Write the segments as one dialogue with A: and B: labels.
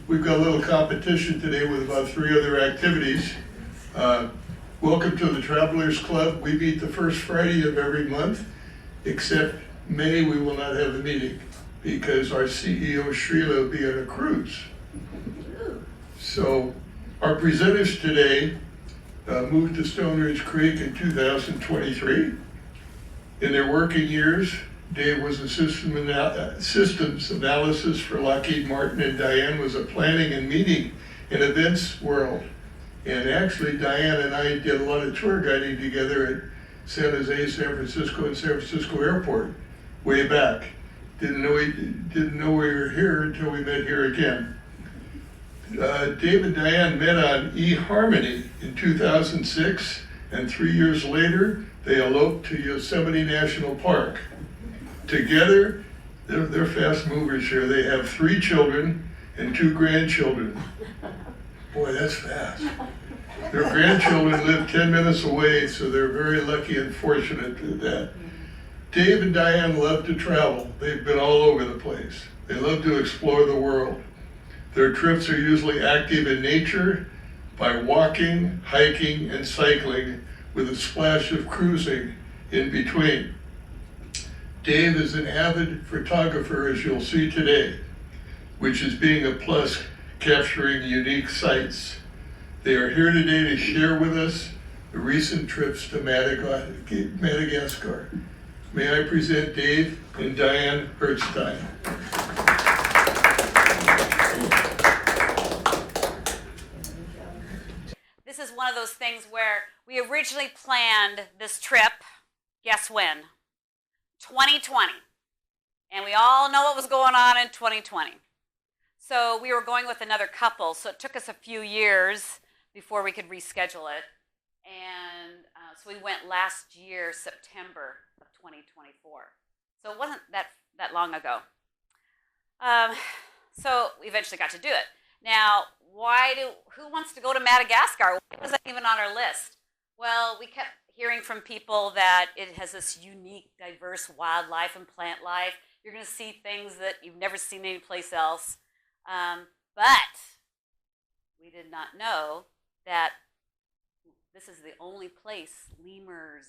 A: We've got a little competition today with about 3 other activities. Welcome to the Travelers Club. We meet the first Friday of every month, except May we will not have a meeting because our CEO Shreela will be on a cruise. So our presenters today moved to Stone Ridge Creek in 2023. In their working years, Dave was a systems analysis for Lockheed Martin, and Diane was a planning and meeting and events world. And actually, Diane and I did a lot of tour guiding together at San Jose, San Francisco, and San Francisco Airport way back. Didn't know we were here until we met here again. Dave and Diane met on eHarmony in 2006, and 3 years later, they eloped to Yosemite National Park. Together, they're fast movers here. They have 3 children and 2 grandchildren. Boy, that's fast. Their grandchildren live 10 minutes away, so they're very lucky and fortunate to that. Dave and Diane love to travel. They've been all over the place. They love to explore the world. Their trips are usually active in nature by walking, hiking, and cycling with a splash of cruising in between. Dave is an avid photographer, as you'll see today, which is being a plus, capturing unique sights. They are here today to share with us the recent trips to Madagascar. May I present Dave and Diane Herzstein.
B: This is one of those things where we originally planned this trip, guess when? 2020. And we all know what was going on in 2020. So we were going with another couple, so it took us a few years before we could reschedule it. And so we went last year, September of 2024. So it wasn't that long ago. So we eventually got to do it. Now, who wants to go to Madagascar? Why was that even on our list? Well, we kept hearing from people that it has this unique, diverse wildlife and plant life. You're going to see things that you've never seen anyplace else. But we did not know that this is the only place lemurs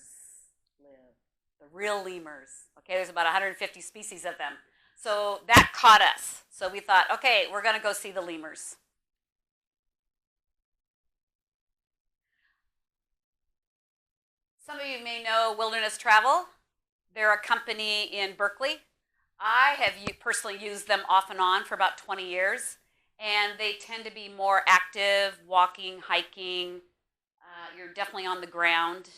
B: live, the real lemurs. Okay, there's about 150 species of them. So that caught us. So we thought, okay, we're going to go see the lemurs. Some of you may know Wilderness Travel. They're a company in Berkeley. I have personally used them off and on for about 20 years, and they tend to be more active, walking, hiking. You're definitely on the ground,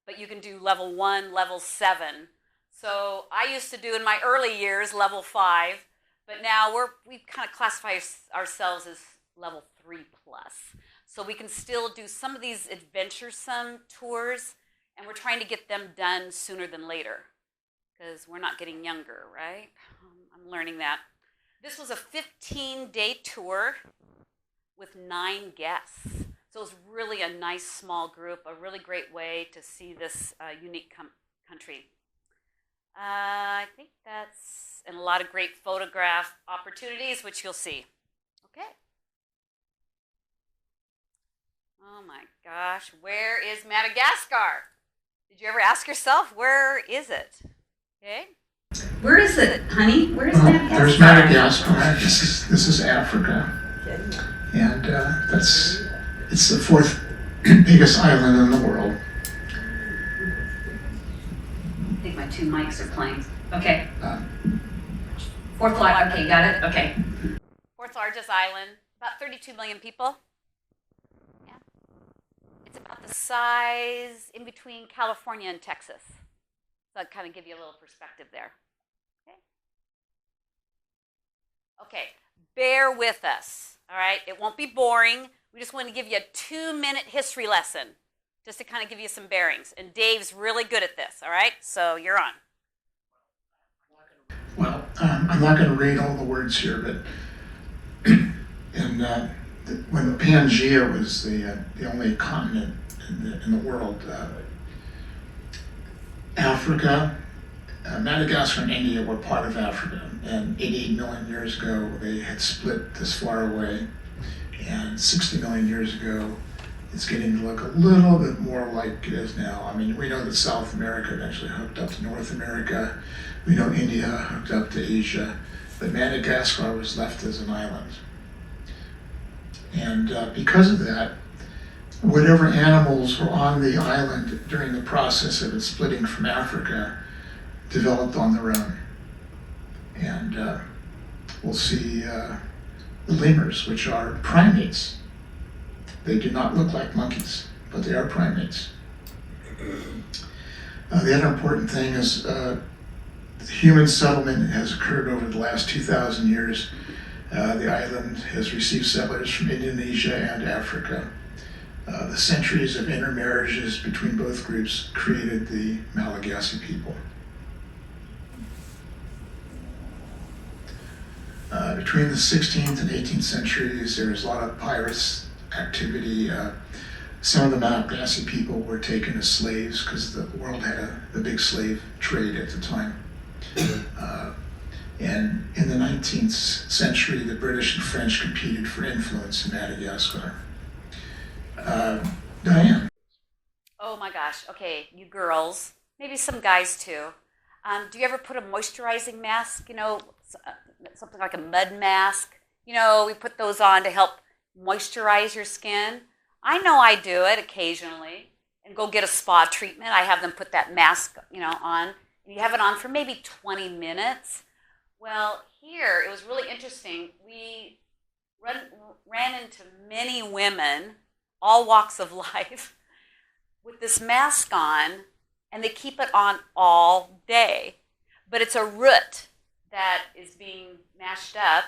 B: but you can do level 1, level 7. So I used to do in my early years level 5, but now we kind of classify ourselves as level 3 plus. So we can still do some of these adventuresome tours, and we're trying to get them done sooner than later because we're not getting younger, right? I'm learning that. This was a 15-day tour with 9 guests. So it was really a nice small group, a really great way to see this unique country. I think that's and a lot of great photograph opportunities, which you'll see. Okay. Oh my gosh, where is Madagascar? Did you ever ask yourself, where is it? Okay.
C: Where is it, honey? Where is Madagascar?
D: There's Madagascar. This is Africa, and it's the 4th biggest island in the world.
C: I think my 2 mics are playing. Okay. 4th largest. Okay, got it. Okay.
B: 4th largest island, about 32 million people. Yeah. It's about the size in between California and Texas. So I'll kind of give you a little perspective there. Okay. Okay. Bear with us. All right. It won't be boring. We just want to give you a 2-minute history lesson just to kind of give you some bearings. And Dave's really good at this. All right. So you're on.
D: Well, I'm not going to read all the words here, but when Pangea was the only continent in the world, Africa, Madagascar and India were part of Africa, and 88 million years ago they had split this far away, and 60 million years ago it's getting to look a little bit more like it is now. I mean, we know that South America eventually hooked up to North America, we know India hooked up to Asia, but Madagascar was left as an island. And because of that, whatever animals were on the island during the process of it splitting from Africa developed on their own. And we'll see the lemurs, which are primates. They do not look like monkeys, but they are primates. The other important thing is human settlement has occurred over the last 2,000 years. The island has received settlers from Indonesia and Africa. The centuries of intermarriages between both groups created the Malagasy people. Between the 16th and 18th centuries, there was a lot of pirates activity. Some of the Malagasy people were taken as slaves because the world had the big slave trade at the time. And in the 19th century, the British and French competed for influence in Madagascar. Diane.
B: Oh my gosh. Okay, you girls, maybe some guys too. Do you ever put a moisturizing mask, something like a mud mask? We put those on to help moisturize your skin. I know I do it occasionally. And go get a spa treatment. I have them put that mask, on. And you have it on for maybe 20 minutes. Well, here, it was really interesting. We ran into many women, all walks of life, with this mask on, and they keep it on all day. But it's a root that is being mashed up,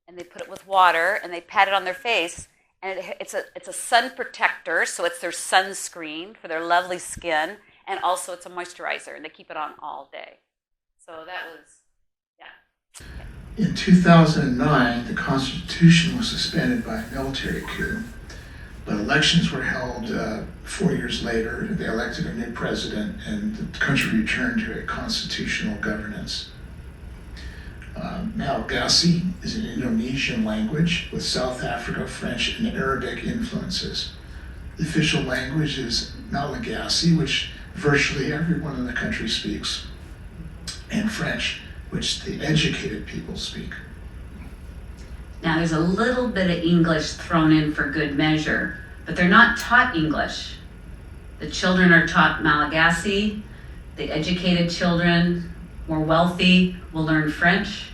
B: and they put it with water, and they pat it on their face, and it's a sun protector, so it's their sunscreen for their lovely skin, and also it's a moisturizer, and they keep it on all day. So that was, yeah. Okay.
D: In 2009, the Constitution was suspended by a military coup, but elections were held 4 years later. They elected a new president, and the country returned to a constitutional governance. Malagasy is an Indonesian language with South Africa, French, and Arabic influences. The official language is Malagasy, which virtually everyone in the country speaks, and French, which the educated people speak.
C: Now, there's a little bit of English thrown in for good measure, but they're not taught English. The children are taught Malagasy. The educated children, more wealthy, will learn French.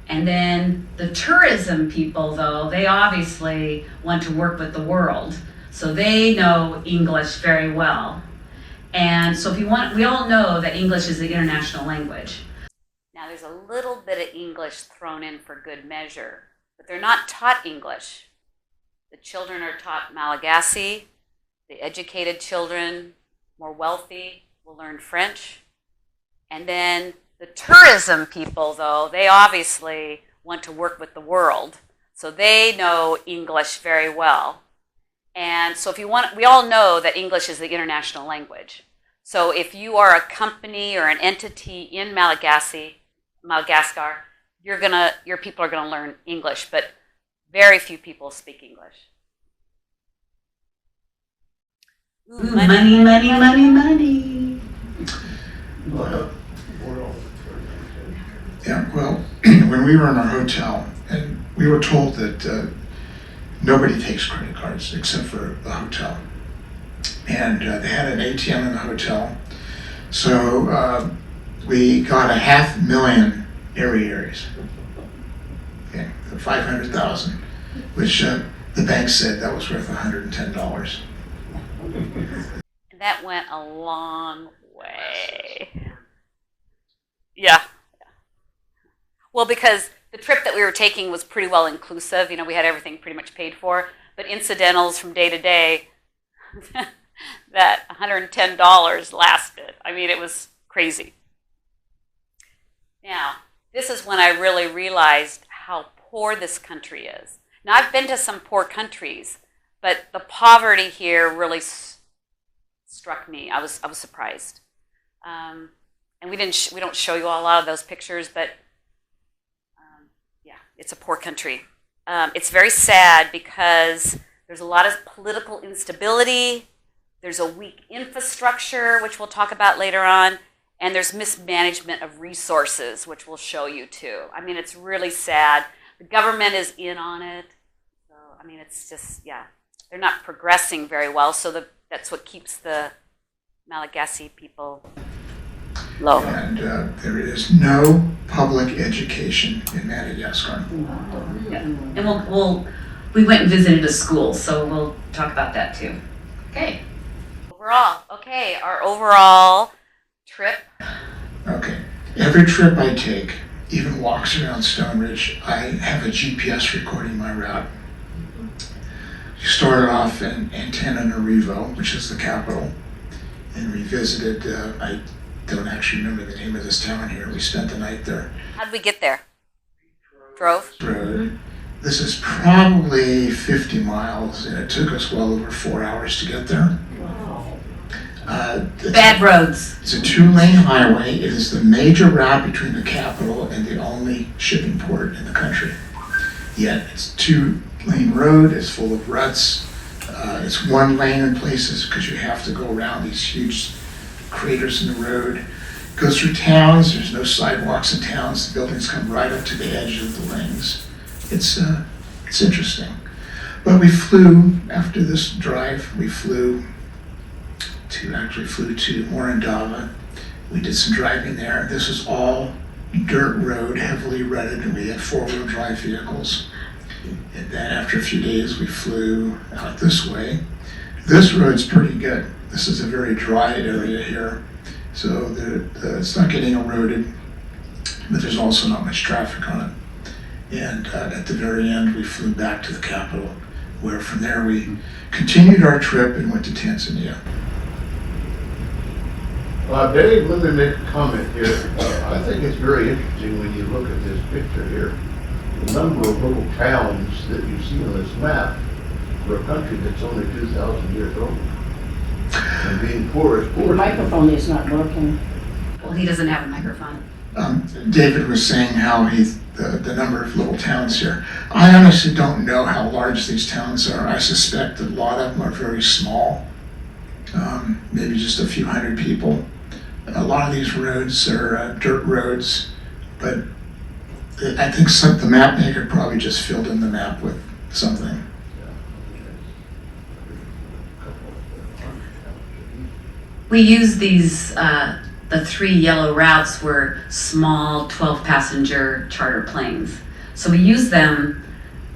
C: And then the tourism people, though, they obviously want to work with the world, so they know English very well. And so we all know that English is the international language.
B: Now, there's a little bit of English thrown in for good measure, but they're not taught English. The children are taught Malagasy. The educated children, more wealthy, will learn French. And then the tourism people, though, they obviously want to work with the world, so they know English very well. And so we all know that English is the international language. So if you are a company or an entity in Madagascar, your people are gonna learn English, but very few people speak English.
C: Ooh, money, money, money, money.
D: Yeah, well, when we were in our hotel, and we were told that nobody takes credit cards except for the hotel. And they had an ATM in the hotel. So we got 500,000 Ariaries. Okay, for 500,000, which the bank said that was worth $110.
B: And that went a long way. Yeah. Well, because the trip that we were taking was pretty well inclusive. We had everything pretty much paid for. But incidentals from day to day, that $110 lasted. I mean, it was crazy. Now, this is when I really realized how poor this country is. Now, I've been to some poor countries, but the poverty here really struck me. I was surprised. And we don't show you a lot of those pictures, but yeah, it's a poor country. It's very sad because there's a lot of political instability. There's a weak infrastructure, which we'll talk about later on, and there's mismanagement of resources, which we'll show you too. I mean, it's really sad. The government is in on it. So, I mean, it's just, yeah, they're not progressing very well, so that's what keeps the Malagasy people low.
D: And there is no public education in Madagascar.
C: Yeah. And we went and visited a school, so we'll talk about that too. Okay.
B: Our overall trip.
D: Okay. Every trip I take, even walks around Stone Ridge, I have a GPS recording my route. We started off in Antananarivo, which is the capital, and we visited, I don't actually remember the name of this town here. We spent the night there.
B: How did we get there? Drove?
D: Road. This is probably 50 miles, and it took us well over 4 hours to get there.
C: Bad roads.
D: It's a 2-lane highway. It is the major route between the capital and the only shipping port in the country. Yet it's a 2-lane road. It's full of ruts. It's 1 lane in places because you have to go around these huge craters in the road. It goes through towns. There's no sidewalks in towns. The buildings come right up to the edge of the lanes. It's interesting. But we flew, after this drive, we flew to Morondava. We did some driving there. This is all dirt road, heavily rutted, and we had 4-wheel drive vehicles. And then after a few days, we flew out this way. This road's pretty good. This is a very dry area here. So it's not getting eroded, but there's also not much traffic on it. And at the very end, we flew back to the capital, where from there we continued our trip and went to Tanzania.
E: Dave, let me make a comment here. I think it's very interesting when you look at this picture here. The number of little towns that you see on this map for a country that's only 2,000 years old. And being poor as poor.
F: The microphone is not working.
C: Well, he doesn't have a microphone.
D: David was saying how the number of little towns here. I honestly don't know how large these towns are. I suspect that a lot of them are very small, maybe just a few hundred people. A lot of these roads are dirt roads, but I think the map maker probably just filled in the map with something.
C: We use these, the 3 yellow routes were small 12-passenger charter planes. So we used them.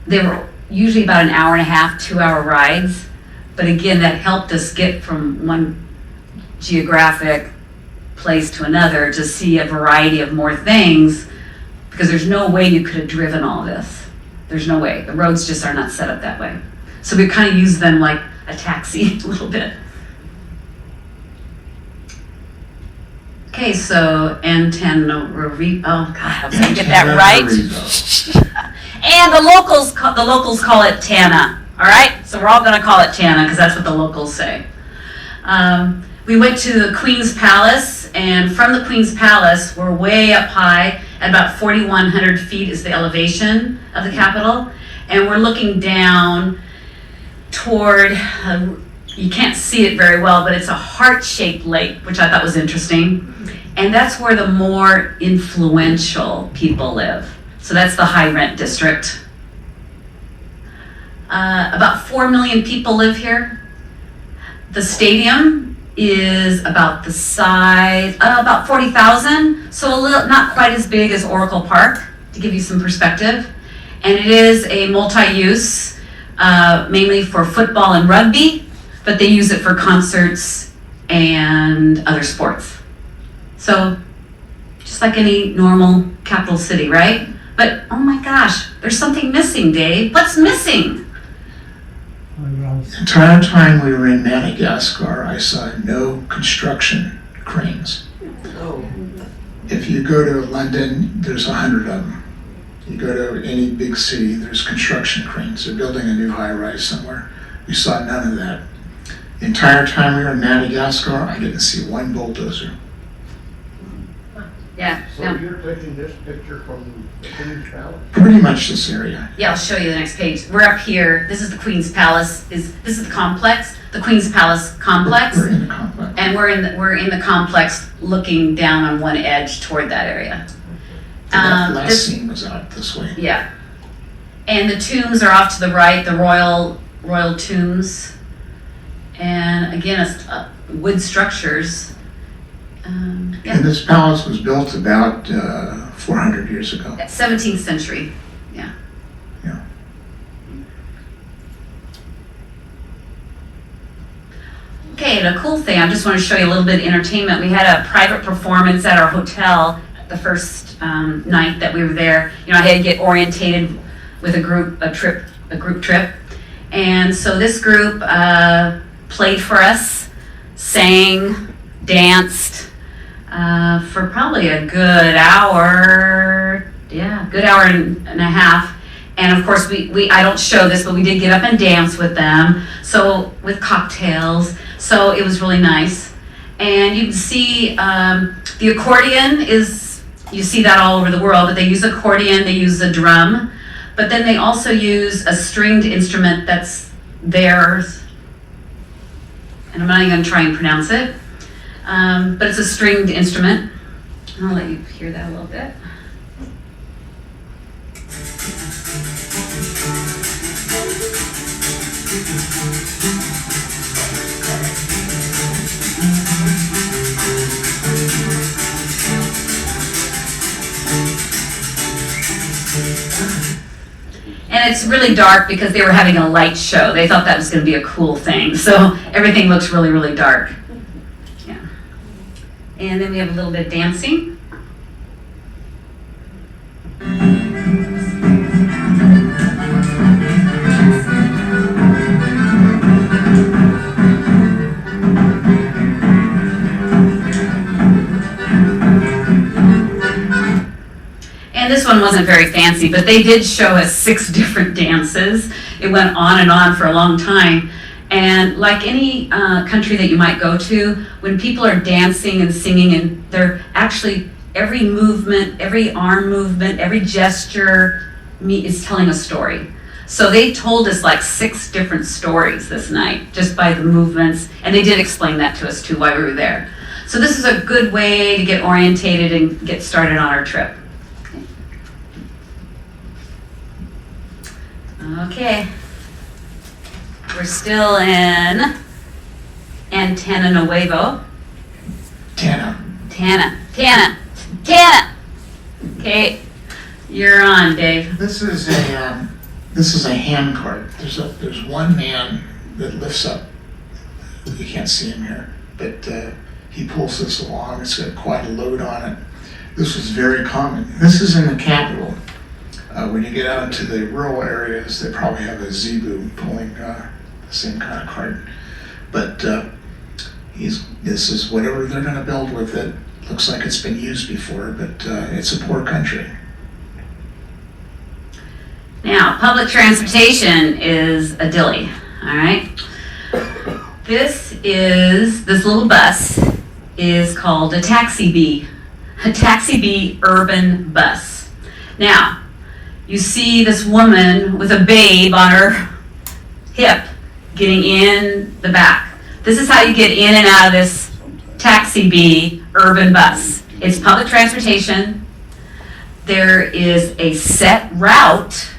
C: They were usually about an hour and a half, 2-hour rides. But again, that helped us get from one geographic place to another to see a variety of more things, because there's no way you could have driven all this. There's no way. The roads just are not set up that way. So we kind of use them like a taxi a little bit. Okay, so Antananarivo. Oh God, I was gonna get that right. And the locals call it Tana. All right, so we're all gonna call it Tana because that's what the locals say. We went to the Queen's Palace, and from the Queen's Palace, we're way up high at about 4,100 feet is the elevation of the capital, and we're looking down toward. You can't see it very well, but it's a heart-shaped lake, which I thought was interesting. And that's where the more influential people live. So that's the high rent district. About 4 million people live here. The stadium is about the size, about 40,000. So a little, not quite as big as Oracle Park, to give you some perspective. And it is a multi-use, mainly for football and rugby, but they use it for concerts and other sports. So, just like any normal capital city, right? But, oh my gosh, there's something missing, Dave. What's missing?
D: The entire time we were in Madagascar, I saw no construction cranes. If you go to London, there's 100 of them. You go to any big city, there's construction cranes. They're building a new high-rise somewhere. We saw none of that. The entire time we were in Madagascar, I didn't see one bulldozer.
C: Yeah,
E: So
C: no.
E: you're taking this picture from the Queen's Palace?
D: Pretty much this area.
C: Yeah, I'll show you the next page. We're up here. This is the Queen's Palace. This is the complex, the Queen's Palace complex,
D: We're in the complex.
C: and we're in the complex, looking down on one edge toward that area.
D: That last
C: This-
D: scene was out this way.
C: Yeah, and the tombs are off to the right, the royal tombs, and again, it's wood structures. Yeah,
D: And this palace was built about 400 years ago.
C: 17th century. Yeah.
D: Yeah.
C: Okay, the cool thing, I just want to show you a little bit of entertainment. We had a private performance at our hotel the first night that we were there. You know, I had to get orientated with a group trip. And so this group played for us, sang, danced for probably a good hour, good hour and a half. And of course, I don't show this, but we did get up and dance with them. So with cocktails. So it was really nice. And you can see the accordion you see that all over the world, but they use accordion, they use a drum, but then they also use a stringed instrument that's theirs. And I'm not even gonna try and pronounce it, but it's a stringed instrument. I'll let you hear that a little bit. And it's really dark because they were having a light show. They thought that was going to be a cool thing. So everything looks really, really dark. Yeah. And then we have a little bit of dancing. And this one wasn't very fancy, but they did show us 6 different dances. It went on and on for a long time. And like any country that you might go to, when people are dancing and singing, and they're actually, every movement, every arm movement, every gesture is telling a story. So they told us like 6 different stories this night, just by the movements. And they did explain that to us too while we were there. So this is a good way to get orientated and get started on our trip. Okay, we're still in Antananarivo. Tana. Okay, you're on, Dave.
D: This is a hand cart. There's one man that lifts up. You can't see him here, but he pulls this along. It's got quite a load on it. This was very common. This is in the capital. When you get out into the rural areas, they probably have a zebu pulling the same kind of cart. But this is whatever they're going to build with it. Looks like it's been used before, but it's a poor country.
C: Now, public transportation is a dilly, all right? This little bus is called a taxi bee urban bus. Now, you see this woman with a babe on her hip getting in the back. This is how you get in and out of this taxi bee urban bus. It's public transportation. There is a set route,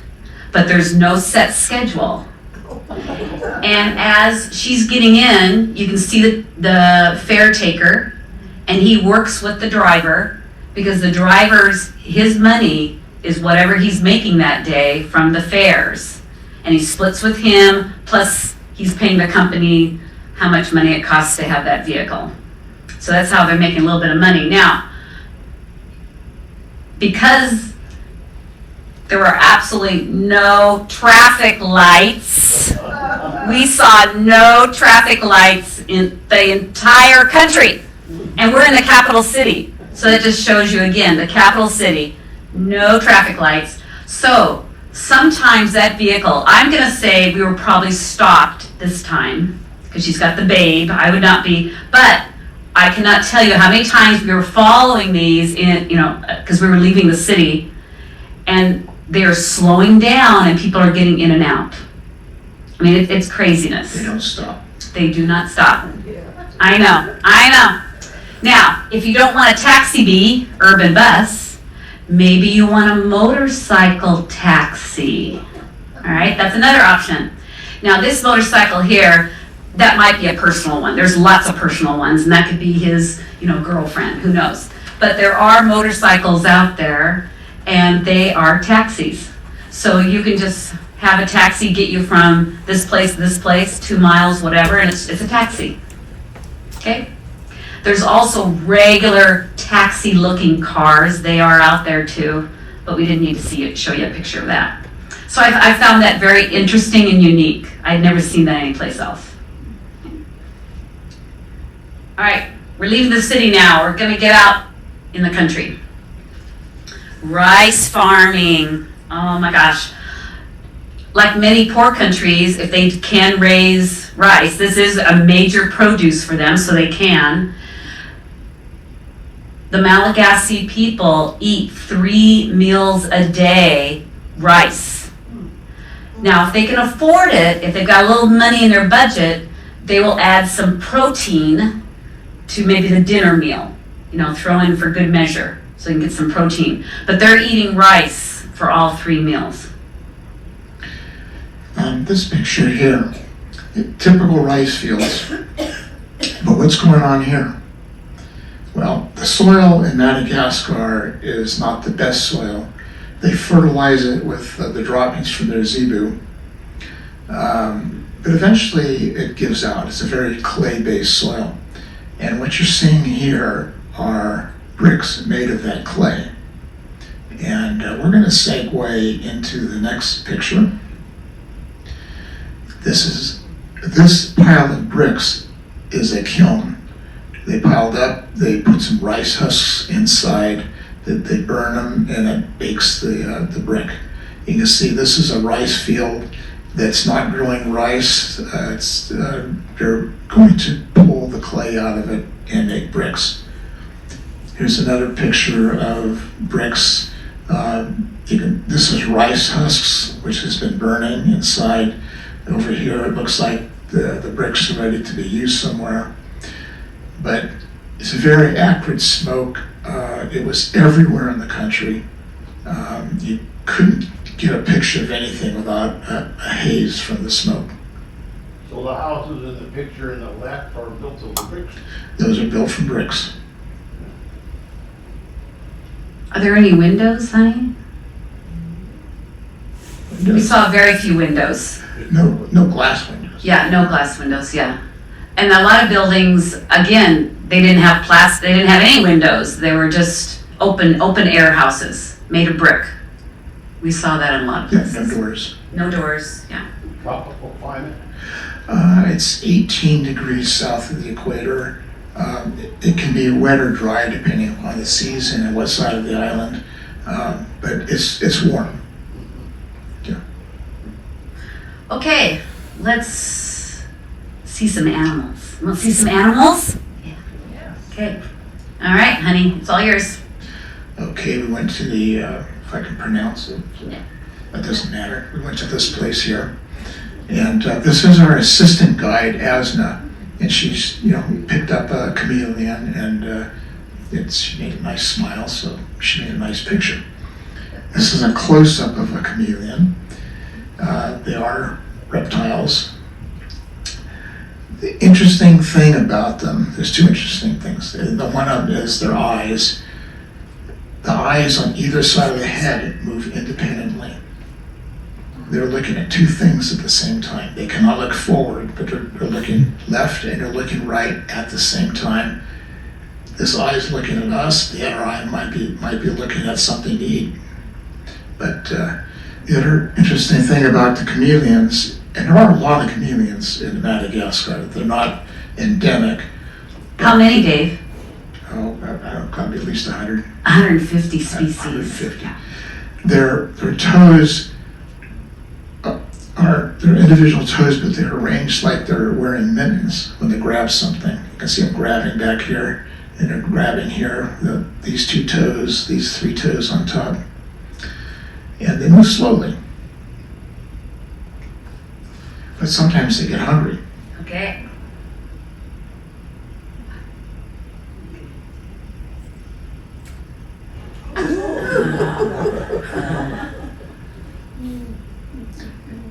C: but there's no set schedule. And as she's getting in, you can see the fare taker, and he works with the driver because his money is whatever he's making that day from the fares. And he splits with him, plus he's paying the company how much money it costs to have that vehicle. So that's how they're making a little bit of money. Now, because there were absolutely no traffic lights, we saw no traffic lights in the entire country. And we're in the capital city. So that just shows you again, the capital city, no traffic lights. So sometimes that vehicle, I'm gonna say we were probably stopped this time because she's got the babe. I would not be, but I cannot tell you how many times we were following these in, because we were leaving the city, and they're slowing down and people are getting in and out. I mean, it's craziness.
D: They don't stop.
C: They do not stop. I know. Now, if you don't want a taxi bee, urban bus, maybe you want a motorcycle taxi. All right, that's another option. Now, this motorcycle here, that might be a personal one. There's lots of personal ones, and that could be his, girlfriend, who knows. But there are motorcycles out there, and they are taxis. So you can just have a taxi get you from this place to this place, 2 miles, whatever, and it's a taxi. Okay? There's also regular taxi-looking cars. They are out there too, but we didn't need to show you a picture of that. So I found that very interesting and unique. I'd never seen that anyplace else. All right, we're leaving the city now. We're gonna get out in the country. Rice farming. Oh my gosh. Like many poor countries, if they can raise rice, this is a major produce for them, so they can. The Malagasy people eat 3 meals a day rice. Now, if they can afford it, if they've got a little money in their budget, they will add some protein to maybe the dinner meal, throw in for good measure so you can get some protein. But they're eating rice for all 3 meals.
D: This picture here, typical rice fields. But what's going on here? Well, the soil in Madagascar is not the best soil. They fertilize it with the droppings from their zebu. But eventually it gives out. It's a very clay-based soil. And what you're seeing here are bricks made of that clay. And we're going to segue into the next picture. This pile of bricks is a kiln. They piled up, they put some rice husks inside, they burn them, and it bakes the brick. You can see this is a rice field that's not growing rice. They're going to pull the clay out of it and make bricks. Here's another picture of bricks. This is rice husks, which has been burning inside. Over here, it looks like the bricks are ready to be used somewhere. But it's a very acrid smoke. It was everywhere in the country. You couldn't get a picture of anything without a haze from the smoke.
E: So the houses in the picture in the left are built of bricks?
D: Those are built from bricks.
C: Are there any windows, honey? We saw very few windows.
D: No glass windows.
C: Yeah, no glass windows, yeah. And a lot of buildings, again, they didn't have they didn't have any windows. They were just open air houses made of brick. We saw that in a lot of places.
D: Yeah, no doors.
C: No doors, yeah.
E: Tropical climate?
D: It's 18 degrees south of the equator. It can be wet or dry depending upon the season and what side of the island, but it's warm. Yeah.
C: Okay, let's see some animals. You want to see some animals? Yeah. Okay. All right, honey, it's all yours.
D: Okay, we went to the, if I can pronounce it,
C: Yeah.
D: that doesn't matter. We went to this place here. And this is our assistant guide, Asna. And she's, picked up a chameleon and she made a nice smile, so she made a nice picture. This is a close-up of a chameleon. They are reptiles. The interesting thing about them, there's 2 interesting things. The one of them is their eyes. The eyes on either side of the head move independently. They're looking at 2 things at the same time. They cannot look forward, but they're looking left and they're looking right at the same time. This eye is looking at us, the other eye might be looking at something to eat. But the other interesting thing about the chameleons, and there are a lot of chameleons in Madagascar, they're not endemic.
C: How many, Dave?
D: Oh, I don't know, probably at least 100.
C: 150 species.
D: 150. Their toes are their individual toes, but they're arranged like they're wearing mittens when they grab something. You can see them grabbing back here, and they're grabbing here, these 2 toes, these 3 toes on top. And they move slowly. But sometimes they get hungry.
C: Okay.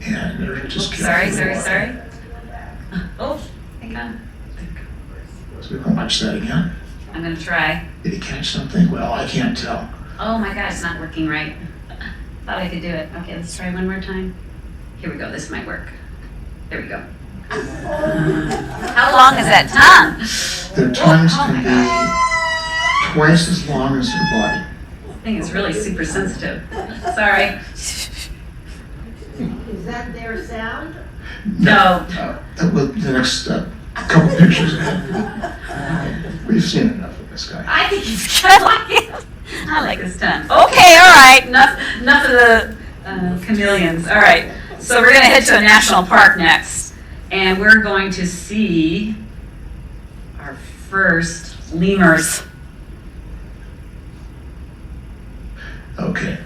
D: And they're just
C: Sorry.
D: careful.
C: Oh, hang on.
D: So we can watch that again.
C: I'm gonna try.
D: Did he catch something? Well, I can't tell.
C: Oh my God, it's not working right. Thought I could do it. Okay, let's try one more time. Here we go, this might work. There we go.
B: How long is that tongue?
D: Their tongues
C: Oh
D: can
C: my
D: be twice as long as their body.
C: This thing is really super sensitive. Sorry.
F: Is that their sound?
C: No.
D: With the next couple pictures ahead. We've seen enough of this guy.
C: I think he's good. I like his tongue. Okay, all right. Enough of the chameleons. All right. So we're going to head to a national park next. And we're going to see our first lemurs.
D: Okay.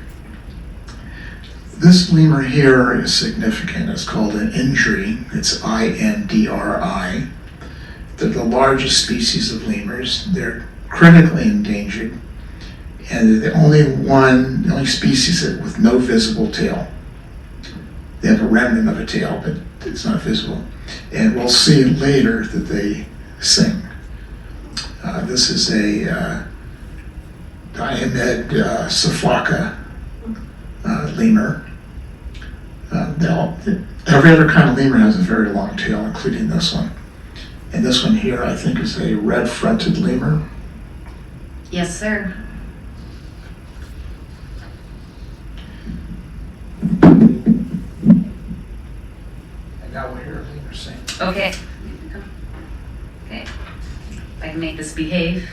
D: This lemur here is significant. It's called an injury. It's INDRI. They're the largest species of lemurs. They're critically endangered. And they're the only species with no visible tail. They have a remnant of a tail, but it's not visible. And we'll see later that they sing. This is a Diomed cephalaca lemur. Every other kind of lemur has a very long tail, including this one. And this one here, I think, is a red-fronted lemur.
C: Yes, sir.
D: And now we'll hear a lemur sing.
C: Okay. Okay. If I can make this behave.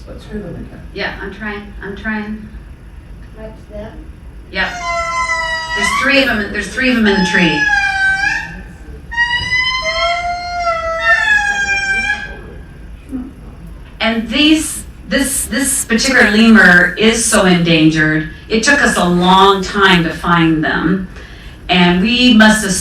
D: Let's hear them again.
C: Yeah, I'm trying.
F: That's them?
C: Yep. There's three of them in the tree. And this particular lemur is so endangered. It took us a long time to find them, and we must have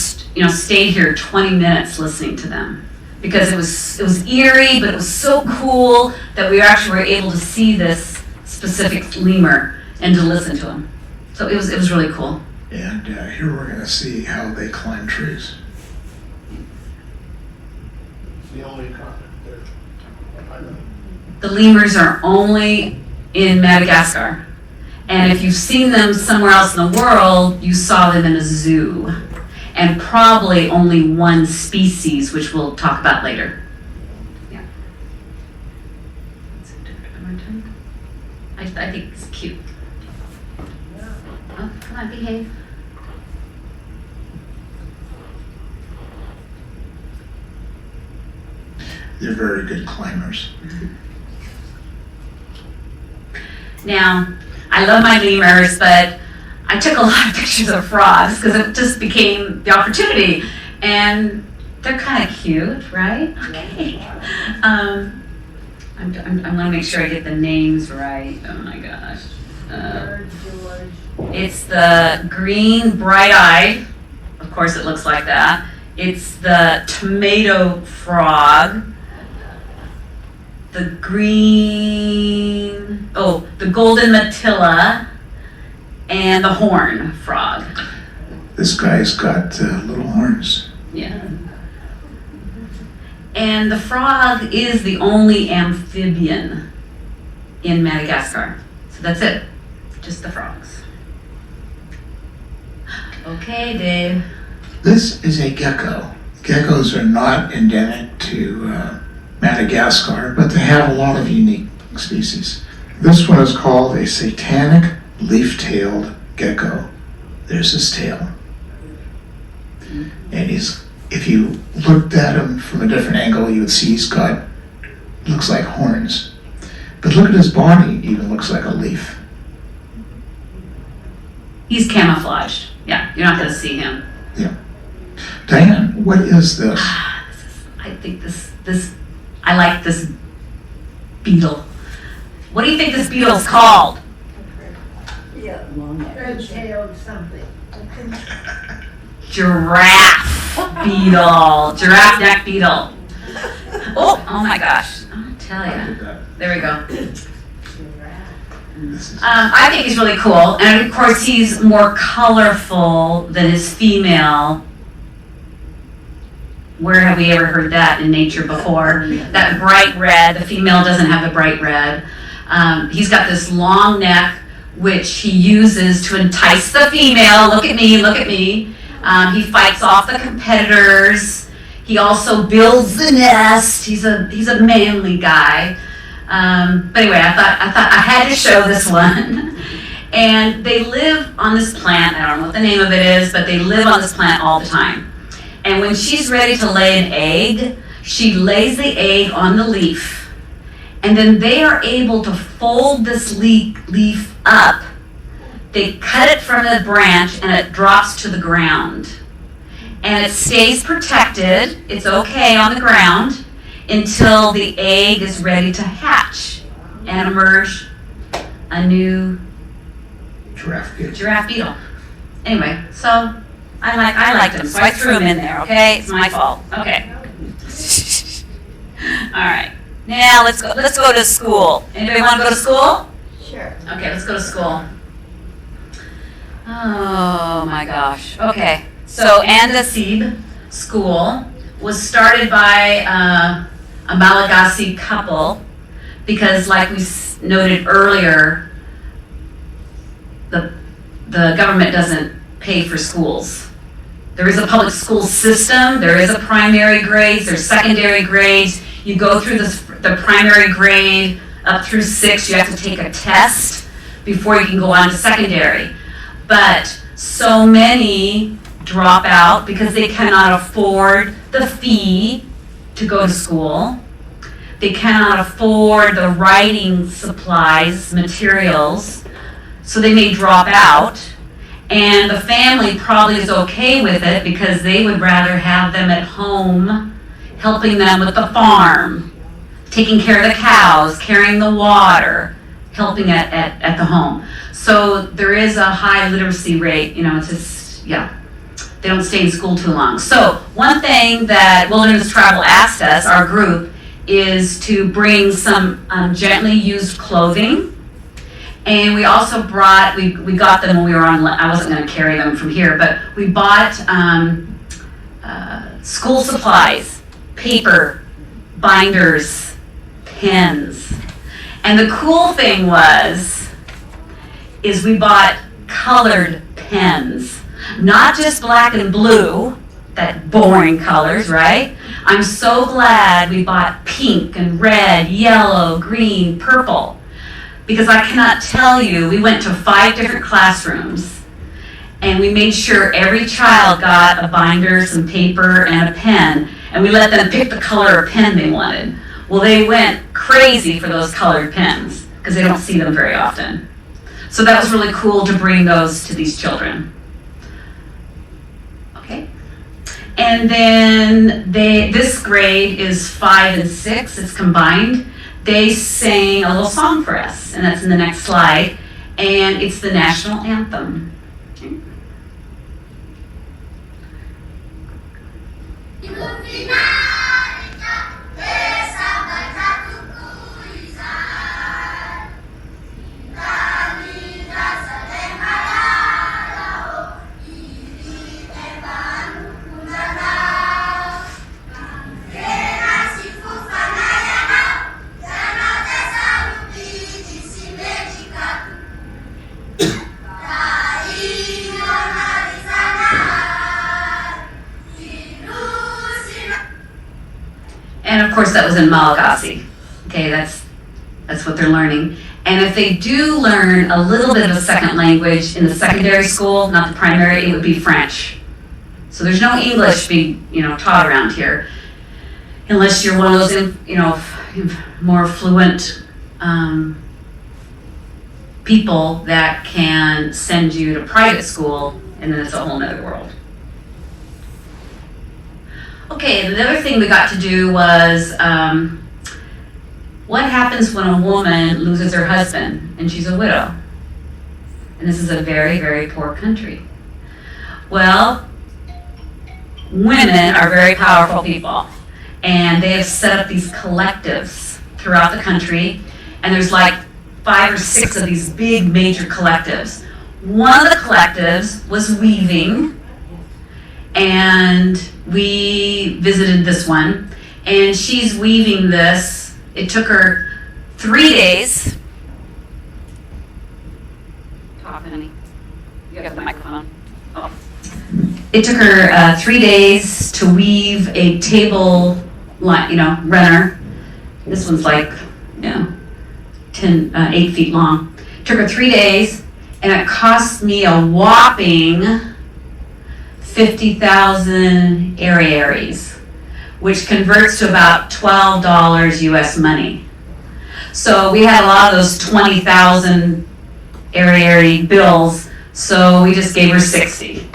C: stayed here 20 minutes listening to them because it was eerie, but it was so cool that we actually were able to see this specific lemur and to listen to him. So it was really cool.
D: And here we're going to see how they climb trees.
E: It's the only continent there. I know.
C: The lemurs are only in Madagascar. And if you've seen them somewhere else in the world, you saw them in a zoo. And probably only one species, which we'll talk about later. Yeah. I think it's cute. Oh, come on, behave.
D: They're very good climbers.
C: Now, I love my lemurs, but I took a lot of pictures of frogs because it just became the opportunity. And they're kind of cute, right? Okay. I'm going to make sure I get the names right. Oh my gosh. It's the green bright-eyed. Of course it looks like that. It's the tomato frog. The golden matilla, and the horn frog.
D: This guy's got little horns.
C: Yeah. And the frog is the only amphibian in Madagascar. So that's it. Just the frogs. Okay, Dave.
D: This is a gecko. Geckos are not endemic to Madagascar, but they have a lot of unique species. This one is called a satanic leaf-tailed gecko. There's his tail. And if you looked at him from a different angle, you would see he's got, looks like horns But look at his body, even looks like a leaf.
C: He's camouflaged. Yeah, you're not going to see him.
D: Diane, what is this?
C: I think I like this beetle. What do you think this beetle's called?
F: Yeah, red-tailed something.
C: Giraffe beetle. Giraffe neck beetle. Oh my gosh. I'll tell you. There we go. I think he's really cool. And of course, he's more colorful than his female. Where have we ever heard that in nature before? That bright red, the female doesn't have the bright red. He's got this long neck, which he uses to entice the female. Look at me, look at me. He fights off the competitors. He also builds the nest. He's a manly guy. But anyway, I thought I had to show this one. And they live on this plant. I don't know what the name of it is, but they live on this plant all the time. And when she's ready to lay an egg, she lays the egg on the leaf. And then they are able to fold this leaf up. They cut it from the branch and it drops to the ground. And it stays protected, it's okay on the ground, until the egg is ready to hatch and emerge a new giraffe beetle. Anyway, so I liked him, so I threw him in there, okay? It's my fault. Okay. All right. Now let's go to school. Anybody want to go to school?
F: Sure.
C: Okay, let's go to school. Oh my gosh. Okay. So Andasib School was started by a Malagasy couple because, like we noted earlier, the government doesn't pay for schools. There is a public school system, there is a primary grades, there's secondary grades. You go through the primary grade up through 6, you have to take a test before you can go on to secondary. But so many drop out because they cannot afford the fee to go to school. They cannot afford the writing supplies, materials, so they may drop out. And the family probably is okay with it because they would rather have them at home helping them with the farm, taking care of the cows, carrying the water, helping at the home. So there is a high literacy rate, it's just, they don't stay in school too long. So one thing that Wilderness Travel asked us, our group, is to bring some gently used clothing. And we also brought, we got them when we were on, I wasn't going to carry them from here, but we bought school supplies, paper, binders, pens. And the cool thing is we bought colored pens, not just black and blue, that boring colors, right? I'm so glad we bought pink and red, yellow, green, purple. Because I cannot tell you, we went to 5 different classrooms and we made sure every child got a binder, some paper, and a pen, and we let them pick the color of pen they wanted. Well, they went crazy for those colored pens because they don't see them very often. So that was really cool to bring those to these children. Okay. And then this grade is 5 and 6, it's combined. They sang a little song for us, and that's in the next slide, and it's the national anthem. And of course that was in Malagasy. Okay, that's what they're learning. And if they do learn a little bit of a second language in the secondary school, not the primary, it would be French. So there's no English being, taught around here, unless you're one of those, more fluent people that can send you to private school, and then it's a whole nother world. Okay, the other thing we got to do was what happens when a woman loses her husband and she's a widow? And this is a very, very poor country. Well, women are very powerful people, and they have set up these collectives throughout the country, and there's like 5 or 6 of these big major collectives. One of the collectives was weaving, and we visited this one, and she's weaving this. It took her 3 days. Talk, honey. You got the microphone. Oh. It took her 3 days to weave a table, runner. This one's like, 8 feet long. It took her 3 days, and it cost me a whopping 50,000 aries, which converts to about $12 US money. So we had a lot of those 20,000 arie bills, so we just gave her 60,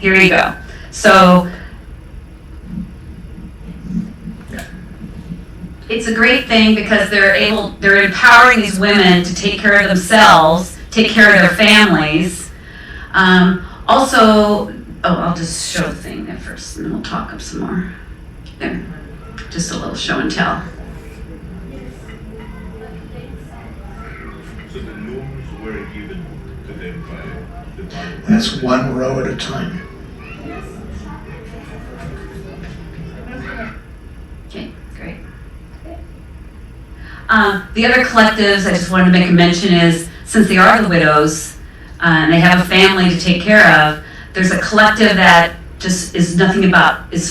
C: here you go. So it's a great thing because they're empowering these women to take care of themselves, take care of their families. I'll just show the thing there first, and then we'll talk up some more. There, just a little show and tell.
G: So the looms were given to them by the Bible.
D: That's one row at a time.
C: Okay, great. The other collectives I just wanted to make a mention is, since they are the widows, and they have a family to take care of, there's a collective that just is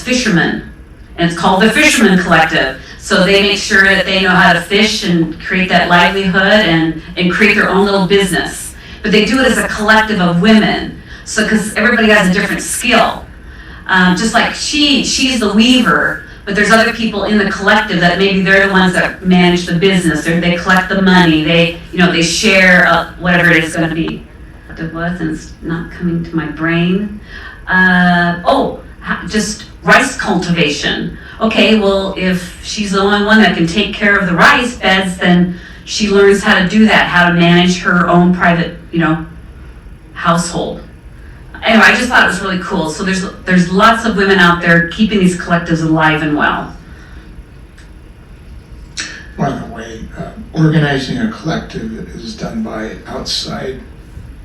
C: fishermen, and it's called the Fishermen Collective. So they make sure that they know how to fish and create that livelihood and create their own little business. But they do it as a collective of women, so because everybody has a different skill. Just like she's the weaver, but there's other people in the collective that maybe they're the ones that manage the business, or they collect the money, they share whatever it is going to be. It was, and it's not coming to my brain. Just rice cultivation. Okay, well, if she's the only one that can take care of the rice beds, then she learns how to do that, how to manage her own private, household. Anyway, I just thought it was really cool. So there's lots of women out there keeping these collectives alive and well.
D: By the way, organizing a collective is done by outside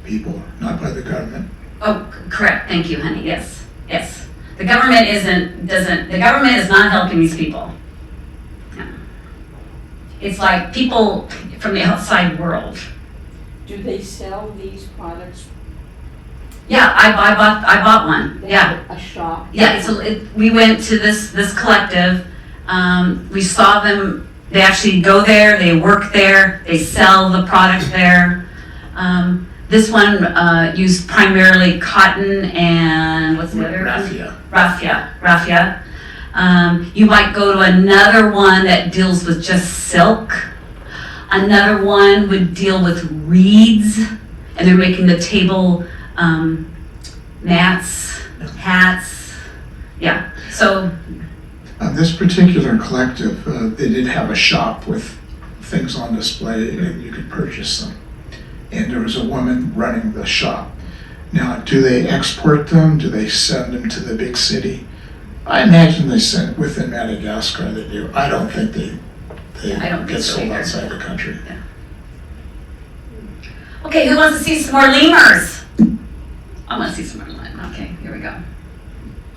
D: people, not by the government.
C: Oh, correct. Thank you, honey. Yes. The government the government is not helping these people. No. It's like people from the outside world.
F: Do they sell these products?
C: Yeah, I bought one.
F: They
C: Yeah.
F: have a shop?
C: Yeah, we went to this collective. We saw them. They actually go there. They work there. They sell the product there. This one used primarily cotton and what's the other? Raffia. You might go to another one that deals with just silk. Another one would deal with reeds, and they're making the table mats, hats. Yeah. So
D: On this particular collective, they did have a shop with things on display, and you could purchase them. And there was a woman running the shop. Now, do they export them? Do they send them to the big city? I imagine they send within Madagascar. They do. I don't think they
C: I don't think
D: get
C: so
D: sold
C: either.
D: outside the country.
C: Okay, who wants to see some more lemurs? I want to see some more lemurs. Okay, here we go.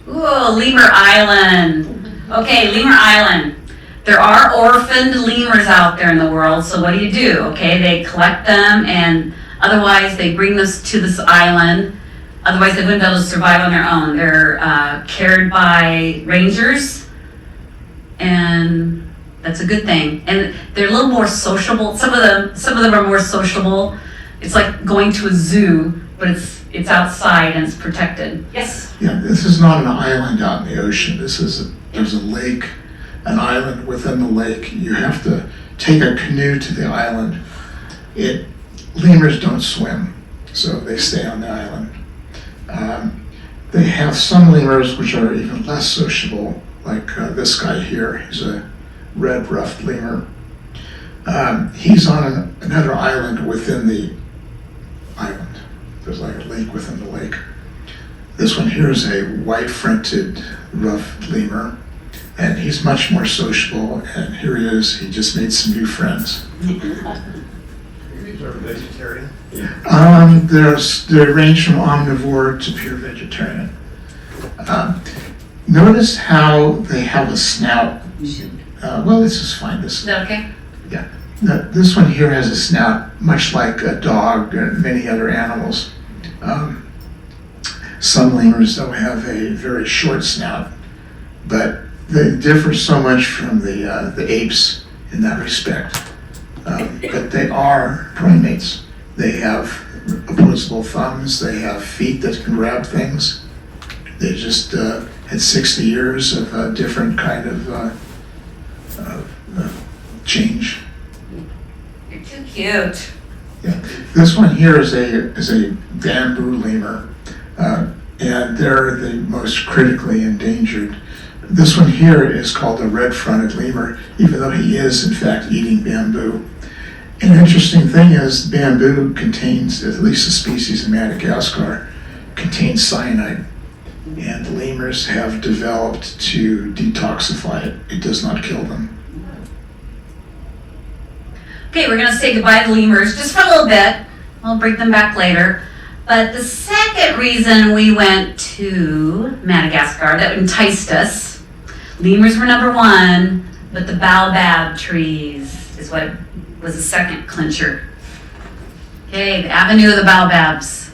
C: Ooh, Lemur Island. Okay, Lemur Island. There are orphaned lemurs out there in the world, so what do? Okay, they collect them, and otherwise they bring this to this island. Otherwise they wouldn't be able to survive on their own. They're cared by rangers, and that's a good thing. And they're a little more sociable. Some of them are more sociable. It's like going to a zoo, but it's outside and it's protected. Yes?
D: Yeah, this is not an island out in the ocean. There's a lake an island within the lake. You have to take a canoe to the island. Lemurs don't swim, so they stay on the island. They have some lemurs which are even less sociable, like this guy here. He's a red ruffed lemur. He's on another island within the island. There's like a lake within the lake. This one here is a white-fronted ruffed lemur, and he's much more sociable, and here he is. He just made some new friends.
E: These are vegetarian.
D: They range from omnivore to pure vegetarian. Notice how they have a snout. Well, this is fine.
C: Is that okay?
D: Yeah. This one here has a snout, much like a dog and many other animals. Some lemurs, though, have a very short snout, but they differ so much from the apes in that respect. But they are primates. They have opposable thumbs. They have feet that can grab things. They just had 60 years of different kind of change.
C: You're too cute.
D: Yeah. This one here is a bamboo lemur, and they're the most critically endangered. This one here is called the red-fronted lemur, even though he is in fact eating bamboo. An interesting thing is bamboo contains, at least the species in Madagascar, contains cyanide, and the lemurs have developed to detoxify it. It does not kill them.
C: Okay, we're gonna say goodbye to lemurs just for a little bit. We'll bring them back later. But the second reason we went to Madagascar that enticed us, lemurs were number one, but the baobab trees is what was the second clincher. Okay, the Avenue of the Baobabs.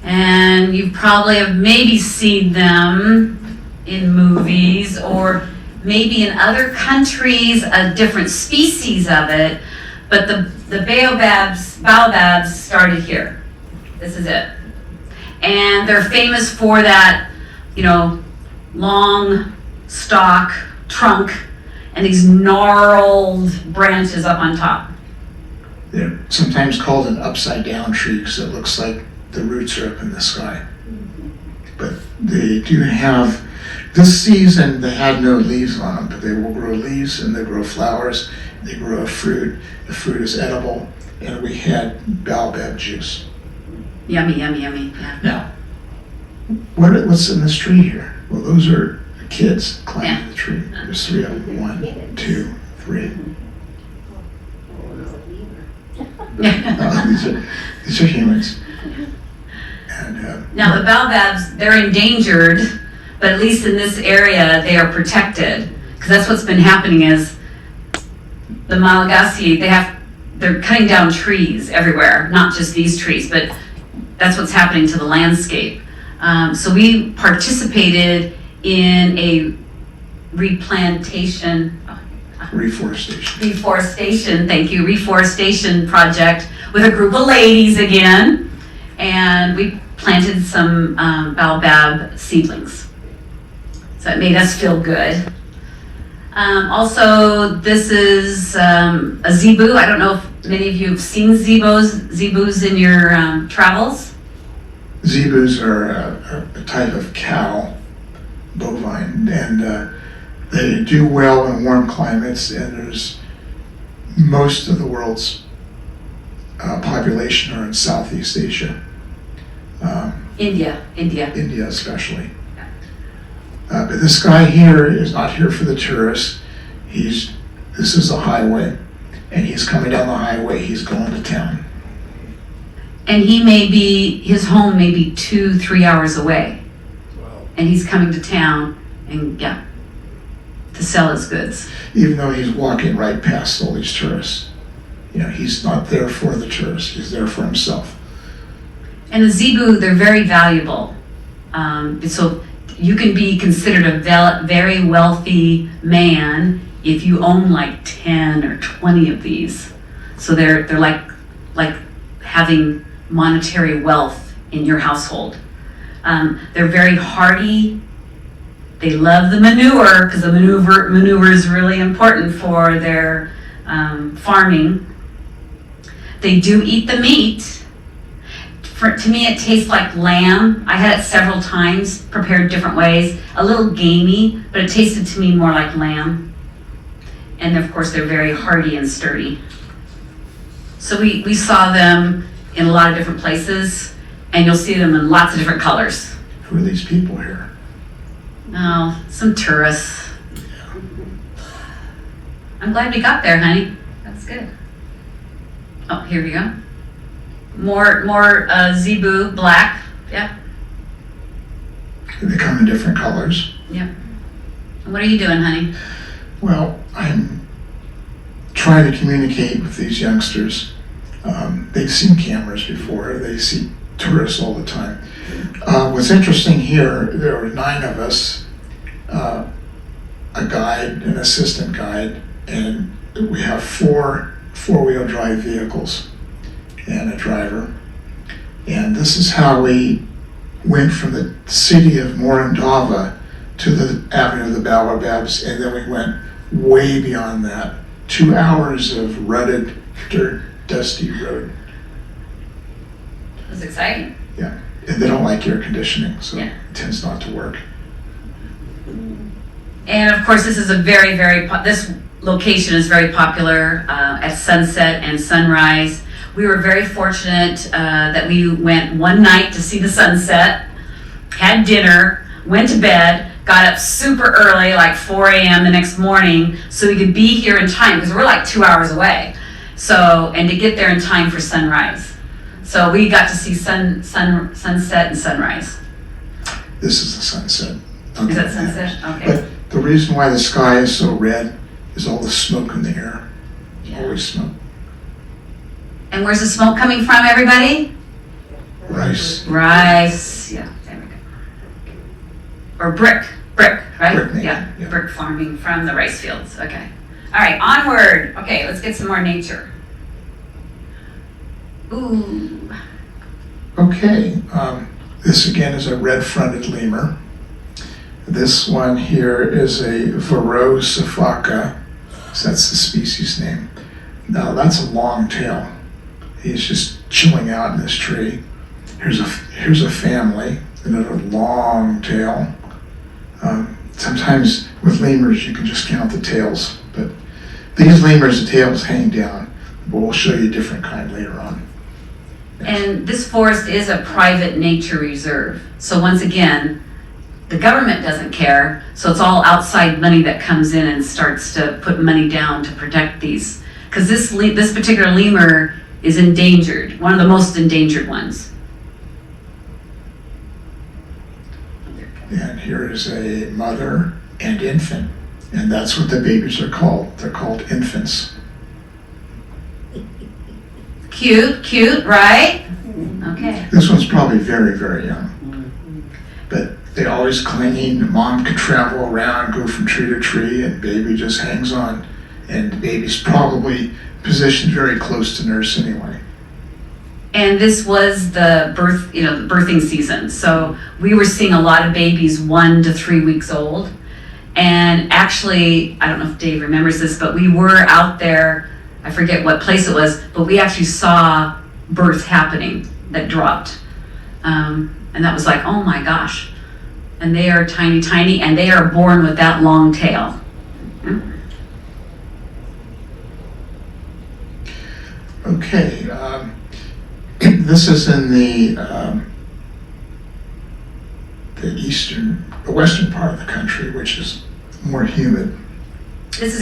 C: And you probably have maybe seen them in movies or maybe in other countries, a different species of it, but the baobabs started here. This is it. And they're famous for that, long stalk, trunk, and these gnarled branches up on top.
D: They're sometimes called an upside down tree because it looks like the roots are up in the sky. But they do have, this season they had no leaves on them, but they will grow leaves and they grow flowers, they grow a fruit. The fruit is edible, and we had baobab juice.
C: Yummy, yummy, yummy. Yeah.
D: Now, what's in this tree here? Well, those are kids climbing the tree. There's 3 of them. 1, 2, 3. These are humans. And,
C: Now the baobabs, they're endangered, but at least in this area they are protected, because that's what's been happening is the Malagasy, they're cutting down trees everywhere, not just these trees, but that's what's happening to the landscape. So we participated in a reforestation, thank you, reforestation project with a group of ladies again, and we planted some baobab seedlings. So it made us feel good. Also, this is a zebu. I don't know if many of you have seen zebus in your travels.
D: Zebus are a type of cow, bovine, and they do well in warm climates, and there's most of the world's population are in Southeast Asia.
C: India.
D: Especially. But this guy here is not here for the tourists. This is a highway, and he's coming down the highway, he's going to town.
C: And his home may be 2-3 hours away.
E: Wow.
C: And he's coming to town and to sell his goods.
D: Even though he's walking right past all these tourists. He's not there for the tourists, he's there for himself.
C: And the zebu, they're very valuable. So you can be considered a very wealthy man if you own like 10 or 20 of these. So they're like having monetary wealth in your household. They're very hardy They love the manure because the manure is really important for their farming. They do eat the meat. To me, it tastes like lamb. I had it several times, prepared different ways. A little gamey, but it tasted to me more like lamb. And of course, they're very hardy and sturdy. So we saw them in a lot of different places, and you'll see them in lots of different colors.
D: Who are these people here?
C: Oh, some tourists. I'm glad we got there, honey. That's good. Oh, here we go. More zebu, black. Yeah.
D: They come in different colors.
C: Yep. And what are you doing, honey?
D: Well, I'm trying to communicate with these youngsters. They've seen cameras before. They see tourists all the time. What's interesting here, there were 9 of us, a guide, an assistant guide, and we have 4 four-wheel drive vehicles and a driver. And this is how we went from the city of Morondava to the Avenue of the Baobabs, and then we went way beyond that. 2 hours of rutted, dirt, dusty road.
C: That's exciting.
D: Yeah, and they don't like air conditioning, so
C: Yeah.
D: it tends not to work.
C: And of course, this is a this location is very popular at sunset and sunrise. We were very fortunate that we went one night to see the sunset, had dinner, went to bed, got up super early, like 4 a.m. the next morning, so we could be here in time, because we're like 2 hours away. So, and to get there in time for sunrise. So we got to see sunset and sunrise.
D: This is the sunset.
C: Is that sunset? Okay.
D: But the reason why the sky is so red is all the smoke in the air.
C: Yeah.
D: Always smoke.
C: And where's the smoke coming from, everybody?
D: Rice.
C: Rice. Yeah, there we go. Or brick, right?
D: Brick making,
C: Yeah,
D: yeah.
C: brick farming from the rice fields. Okay. All right, onward. Okay, let's get some more nature. Ooh.
D: Okay, this again is a red-fronted lemur. This one here is a Varroa suffaca, so that's the species name. Now that's a long tail. He's just chilling out in this tree. Here's a family, another long tail. Sometimes with lemurs you can just count the tails, but these lemurs, the tails hang down. But we'll show you a different kind later on.
C: And this forest is a private nature reserve. So once again, the government doesn't care, so it's all outside money that comes in and starts to put money down to protect these. Because this particular lemur is endangered, one of the most endangered ones.
D: And here is a mother and infant, and that's what the babies are called. They're called infants.
C: Cute, right? Okay.
D: This one's probably very, very young. But they always clean. Mom could travel around, go from tree to tree, and baby just hangs on. And the baby's probably positioned very close to nurse anyway.
C: And this was the birthing season. So we were seeing a lot of babies 1 to 3 weeks old. And actually, I don't know if Dave remembers this, but we were out there, I forget what place it was, but we actually saw birth happening that dropped. And that was like, oh my gosh. And they are tiny, and they are born with that long tail.
D: Okay, this is in the western part of the country, which is more humid.
C: This is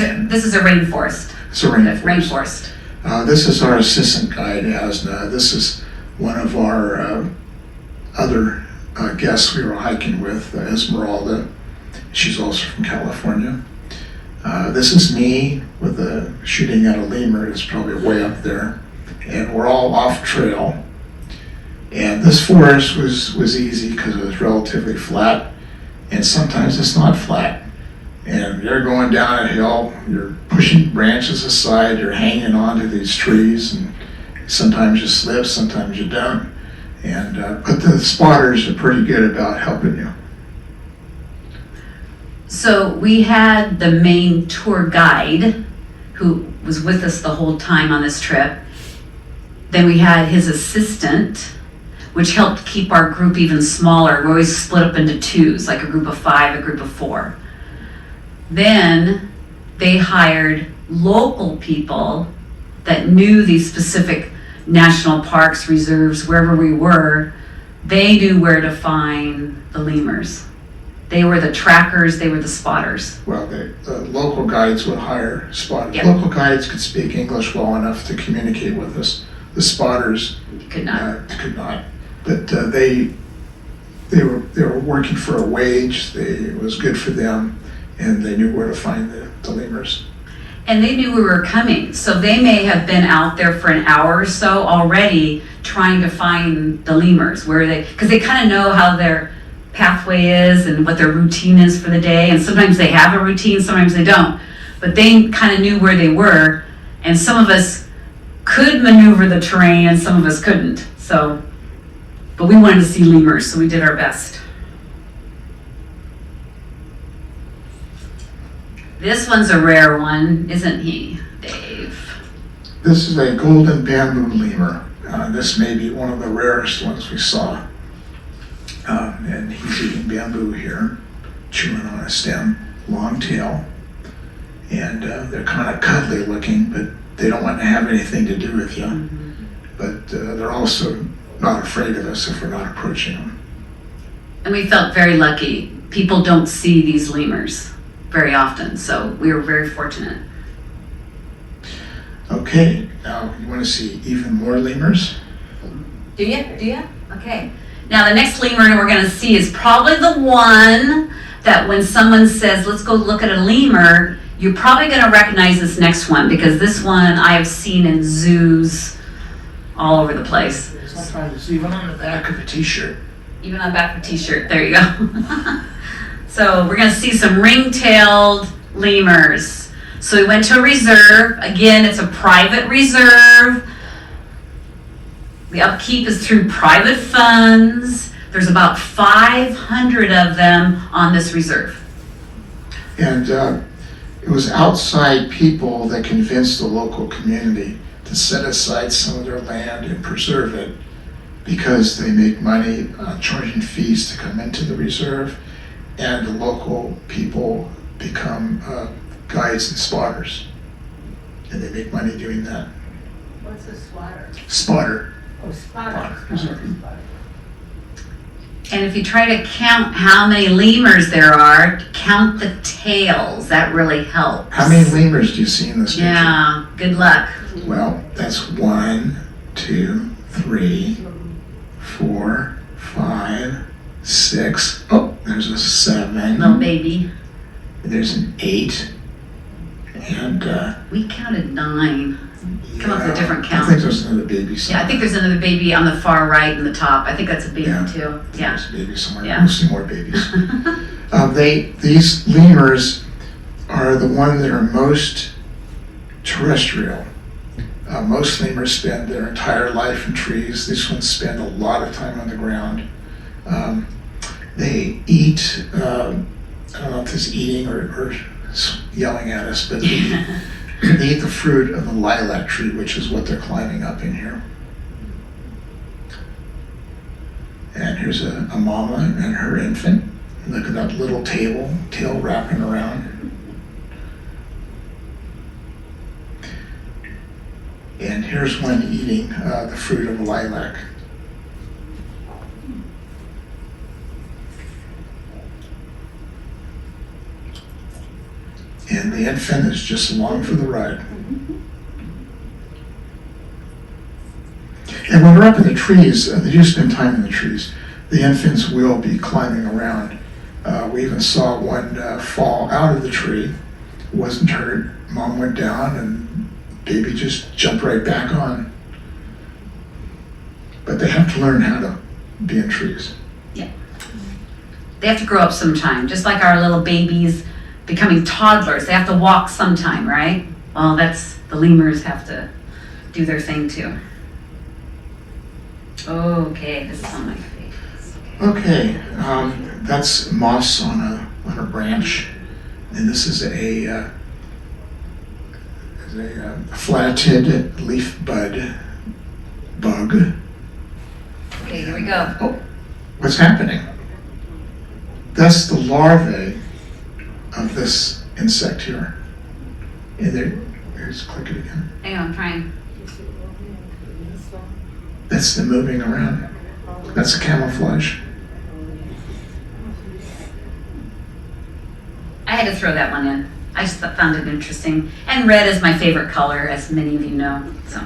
C: a rainforest.
D: It's a rainforest.
C: Rainforest.
D: This is our assistant guide, Asna. This is one of our other guests we were hiking with, Esmeralda. She's also from California. This is me with shooting at a lemur. It's probably way up there. And we're all off trail. And this forest was easy because it was relatively flat. And sometimes it's not flat. And you're going down a hill, you're pushing branches aside, you're hanging onto these trees, and sometimes you slip, sometimes you don't. And but the spotters are pretty good about helping you.
C: So we had the main tour guide who was with us the whole time on this trip. Then we had his assistant, which helped keep our group even smaller. We always split up into twos, like a group of 5, a group of 4. Then they hired local people that knew these specific national parks, reserves, wherever we were. They knew where to find the lemurs. They were the trackers, they were the spotters.
D: Well, the local guides would hire spotters.
C: Yep.
D: Local guides could speak English well enough to communicate with us. The spotters
C: Could not.
D: could not. But they were working for a wage. It was good for them, and they knew where to find the lemurs.
C: And they knew we were coming, so they may have been out there for an hour or so already trying to find the lemurs, because they kind of know how their pathway is and what their routine is for the day, and sometimes they have a routine, sometimes they don't. But they kind of knew where they were, and some of us could maneuver the terrain and some of us couldn't. But we wanted to see lemurs, so we did our best. This one's a rare one, isn't he, Dave?
D: This is a golden bamboo lemur. This may be one of the rarest ones we saw. And he's eating bamboo here, chewing on a stem, long tail. And they're kind of cuddly looking, but they don't want to have anything to do with you.
C: Mm-hmm.
D: But they're also not afraid of us if we're not approaching them.
C: And we felt very lucky. People don't see these lemurs very often, so we were very fortunate.
D: Okay, now you want to see even more lemurs?
C: Do you? Okay. Now the next lemur we're going to see is probably the one that when someone says, let's go look at a lemur, you're probably going to recognize this next one, because this one I have seen in zoos all over the place.
D: Sometimes even on the back of a t-shirt.
C: Even on the back of a t-shirt, there you go. So we're going to see some ring-tailed lemurs. So we went to a reserve. Again, it's a private reserve. The upkeep is through private funds. There's about 500 of them on this reserve.
D: And it was outside people that convinced the local community to set aside some of their land and preserve it, because they make money charging fees to come into the reserve, and the local people become guides and spotters, and they make money doing that.
F: What's a swatter?
D: Spotter.
F: Oh, spotter.
C: And if you try to count how many lemurs there are, count the tails. That really helps.
D: How many lemurs do you see in this picture?
C: Yeah, good luck.
D: Well, that's 1, 2, 3, 4, 5, 6. Oh, there's a 7.
C: Little baby.
D: There's an 8. And
C: We counted 9. Come up with a different count.
D: I think there's another baby
C: Yeah,
D: somewhere.
C: I think there's another baby on the far right in the top. I think that's a baby
D: Yeah.
C: too. Yeah.
D: There's a baby somewhere.
C: Yeah.
D: We'll see more babies. These lemurs are the ones that are most terrestrial. Most lemurs spend their entire life in trees. These ones spend a lot of time on the ground. They eat, I don't know if it's eating or yelling at us, but they eat the fruit of the lilac tree, which is what they're climbing up in here. And here's a mama and her infant. Look at that little tail wrapping around. And here's one eating the fruit of lilac. And the infant is just along for the ride. And when we're up in the trees, they do spend time in the trees. The infants will be climbing around. We even saw one fall out of the tree, wasn't hurt. Mom went down and baby just jumped right back on. But they have to learn how to be in trees.
C: Yeah. They have to grow up sometime, just like our little babies becoming toddlers. They have to walk sometime, right? Well, the lemurs have to do their thing too. Okay, this is one of my favorites.
D: Okay, that's moss on a branch. And this is a flathead leaf bud bug.
C: Okay, here we go.
D: Oh, what's happening? That's the larvae of this insect here. And there's click it again.
C: Hang on, I'm trying.
D: That's them moving around. That's a camouflage.
C: I had to throw that one in. I just found it interesting. And red is my favorite color, as many of you know. So,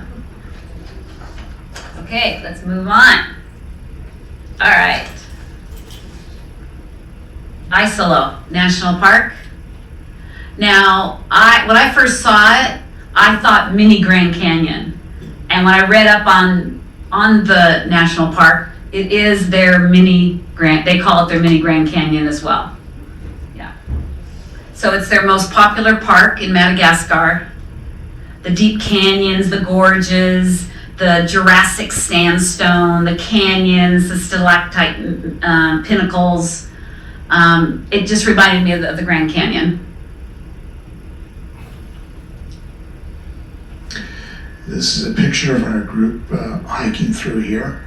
C: okay, let's move on. All right. Isolo National Park. Now, when I first saw it, I thought mini Grand Canyon. And when I read up on the national park, it is their mini Grand, they call it their mini Grand Canyon as well. Yeah. So it's their most popular park in Madagascar. The deep canyons, the gorges, the Jurassic sandstone, the canyons, the stalactite pinnacles. It just reminded me of the Grand Canyon.
D: This is a picture of our group hiking through here.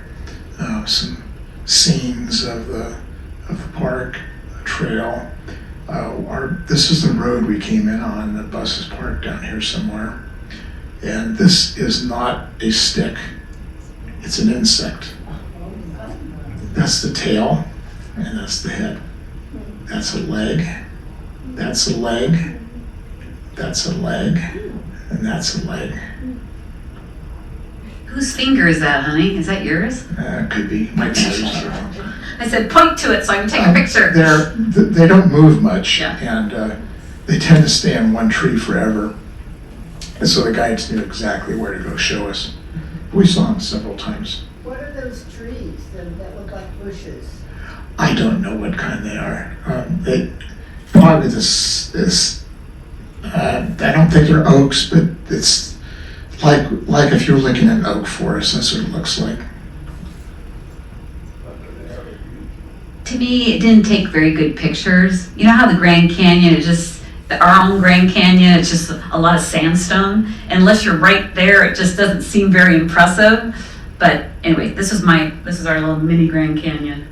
D: Some scenes of the park, the trail. This is the road we came in on. The bus is parked down here somewhere. And this is not a stick. It's an insect. That's the tail, and that's the head. That's a leg. That's a leg. That's a leg. And that's a leg.
C: Whose finger is that, honey? Is that yours?
D: Could be. Might be yours. I don't know.
C: I said point to it so I can take a picture.
D: They don't move much,
C: Yeah.
D: and they tend to stay on one tree forever. And so the guides knew exactly where to go show us. We saw them several times.
F: What are those trees that look like bushes?
D: I don't know what kind they are. They probably this. I don't think they're oaks, but it's like if you're looking at an oak forest. That's what it looks like.
C: To me, it didn't take very good pictures. You know how the Grand Canyon, our own Grand Canyon, it's just a lot of sandstone. Unless you're right there, it just doesn't seem very impressive. But anyway, this is our little mini Grand Canyon.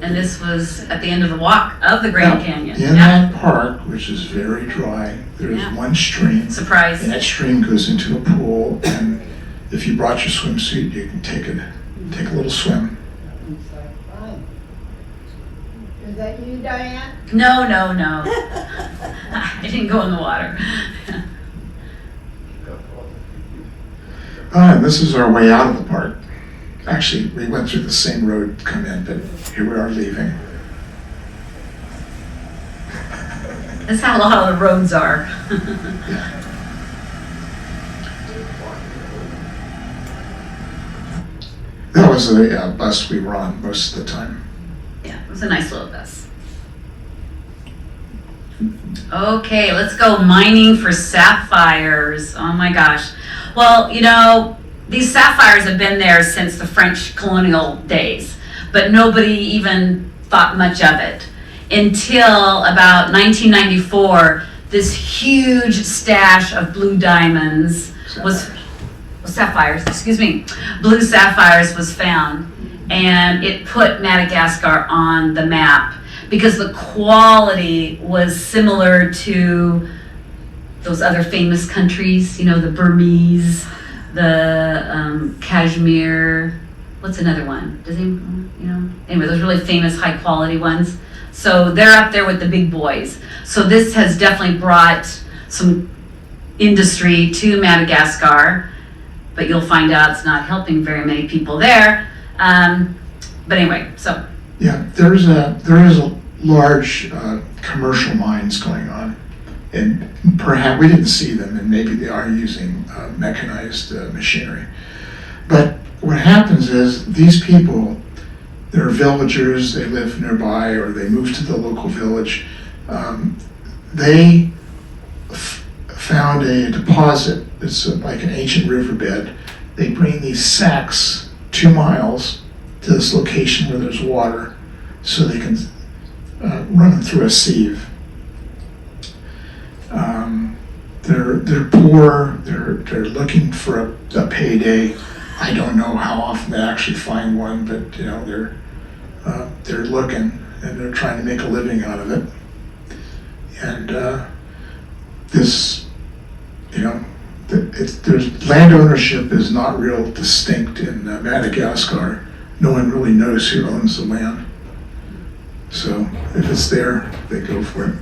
C: And this was at the end of the walk of the Grand Canyon.
D: In that park, which is very dry, there is one stream.
C: Surprise.
D: And that stream goes into a pool, and if you brought your swimsuit, you can take a little swim.
F: Is that you, Diane?
C: No. I didn't go in the water.
D: And this is our way out of the park. Actually, we went through the same road to come in, but here we are leaving.
C: That's how a lot of the roads are.
D: That was the bus we were on most of the time.
C: Yeah, it was a nice little bus. Okay, let's go mining for sapphires. Oh my gosh. Well, you know, these sapphires have been there since the French colonial days, but nobody even thought much of it until about 1994. This huge stash of blue diamonds blue sapphires was found, and it put Madagascar on the map because the quality was similar to those other famous countries, you know, the Burmese, the Kashmir, what's another one? Does anyone, you know? Anyway, those really famous high quality ones. So they're up there with the big boys. So this has definitely brought some industry to Madagascar, but you'll find out it's not helping very many people there. But anyway, so.
D: Yeah, there is a large commercial mines going on, and perhaps we didn't see them, and maybe they are using mechanized machinery. But what happens is these people, they're villagers, they live nearby, or they move to the local village. They found a deposit. It's like an ancient riverbed. They bring these sacks 2 miles to this location where there's water, so they can running through a sieve. They're poor. They're looking for a payday. I don't know how often they actually find one, but you know they're looking and they're trying to make a living out of it. And this, you know, there's land ownership is not real distinct in Madagascar. No one really knows who owns the land. So if it's there, they go for it.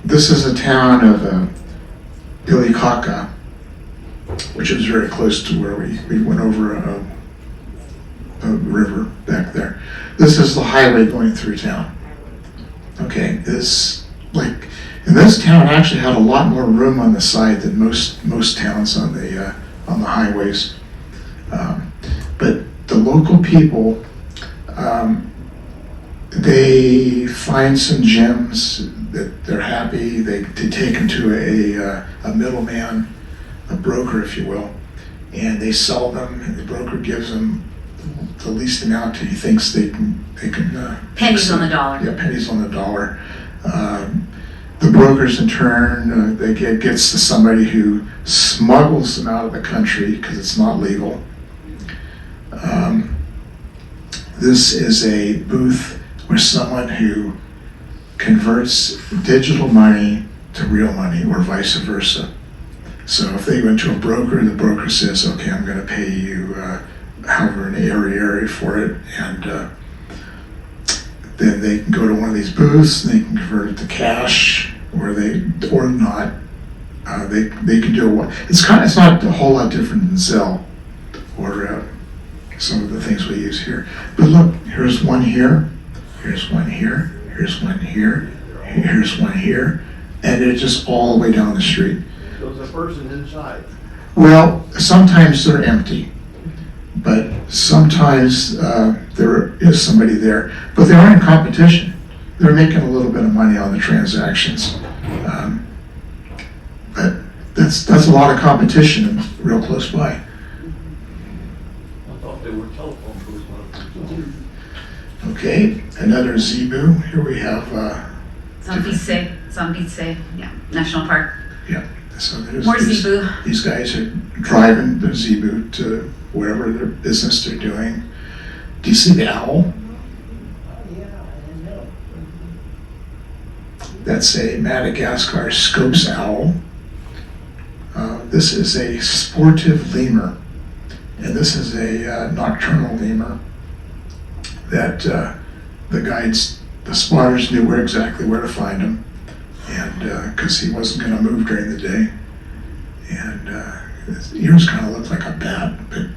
D: This is a town of Ilikaka, which is very close to where we went over a river back there. This is the highway going through town. Okay, and this town actually had a lot more room on the side than most towns on the highways. But the local people, they find some gems that they're happy. They take them to a middleman, a broker, if you will, and they sell them. And the broker gives them the least amount he thinks they can.
C: Pennies on the dollar.
D: Yeah, pennies on the dollar. The brokers, in turn, they gets to somebody who smuggles them out of the country because it's not legal. This is a booth where someone who converts digital money to real money, or vice versa. So if they go into a broker, the broker says, "Okay, I'm going to pay you however an area for it," and then they can go to one of these booths and they can convert it to cash, or not. They can do it. It's not a whole lot different than Zelle or some of the things we use here. But look, here's one here, here's one here, here's one here, here's one here, and it's just all the way down the street.
E: So there's a person inside.
D: Well, sometimes they're empty, but sometimes there is somebody there. But they are in competition. They're making a little bit of money on the transactions. But that's a lot of competition real close by.
E: I thought they were telephone booths.
D: Okay, another zebu. Here we have,
C: Zambitse, yeah, National Park.
D: yeah, so there's
C: More zebu.
D: These guys are driving their zebu to wherever their business they're doing. Do you see the owl?
F: Yeah, I know.
D: That's a Madagascar Scopes owl. This is a sportive lemur, and this is a nocturnal lemur that the spotters knew exactly where to find him, and because he wasn't going to move during the day, and his ears kind of look like a bat, but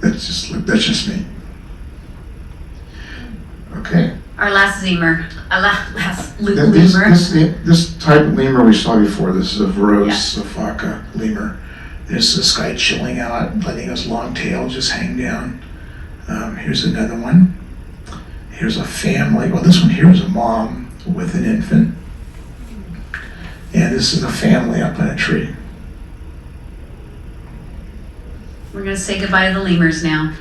D: that's just me. Okay.
C: Our last lemur.
D: This type of lemur we saw before. This is a Veros Safaka lemur. There's this guy chilling out, letting his long tail just hang down. Here's another one. Here's a family. Well, this one here is a mom with an infant. And this is a family up in a tree.
C: We're going to say goodbye to the lemurs now.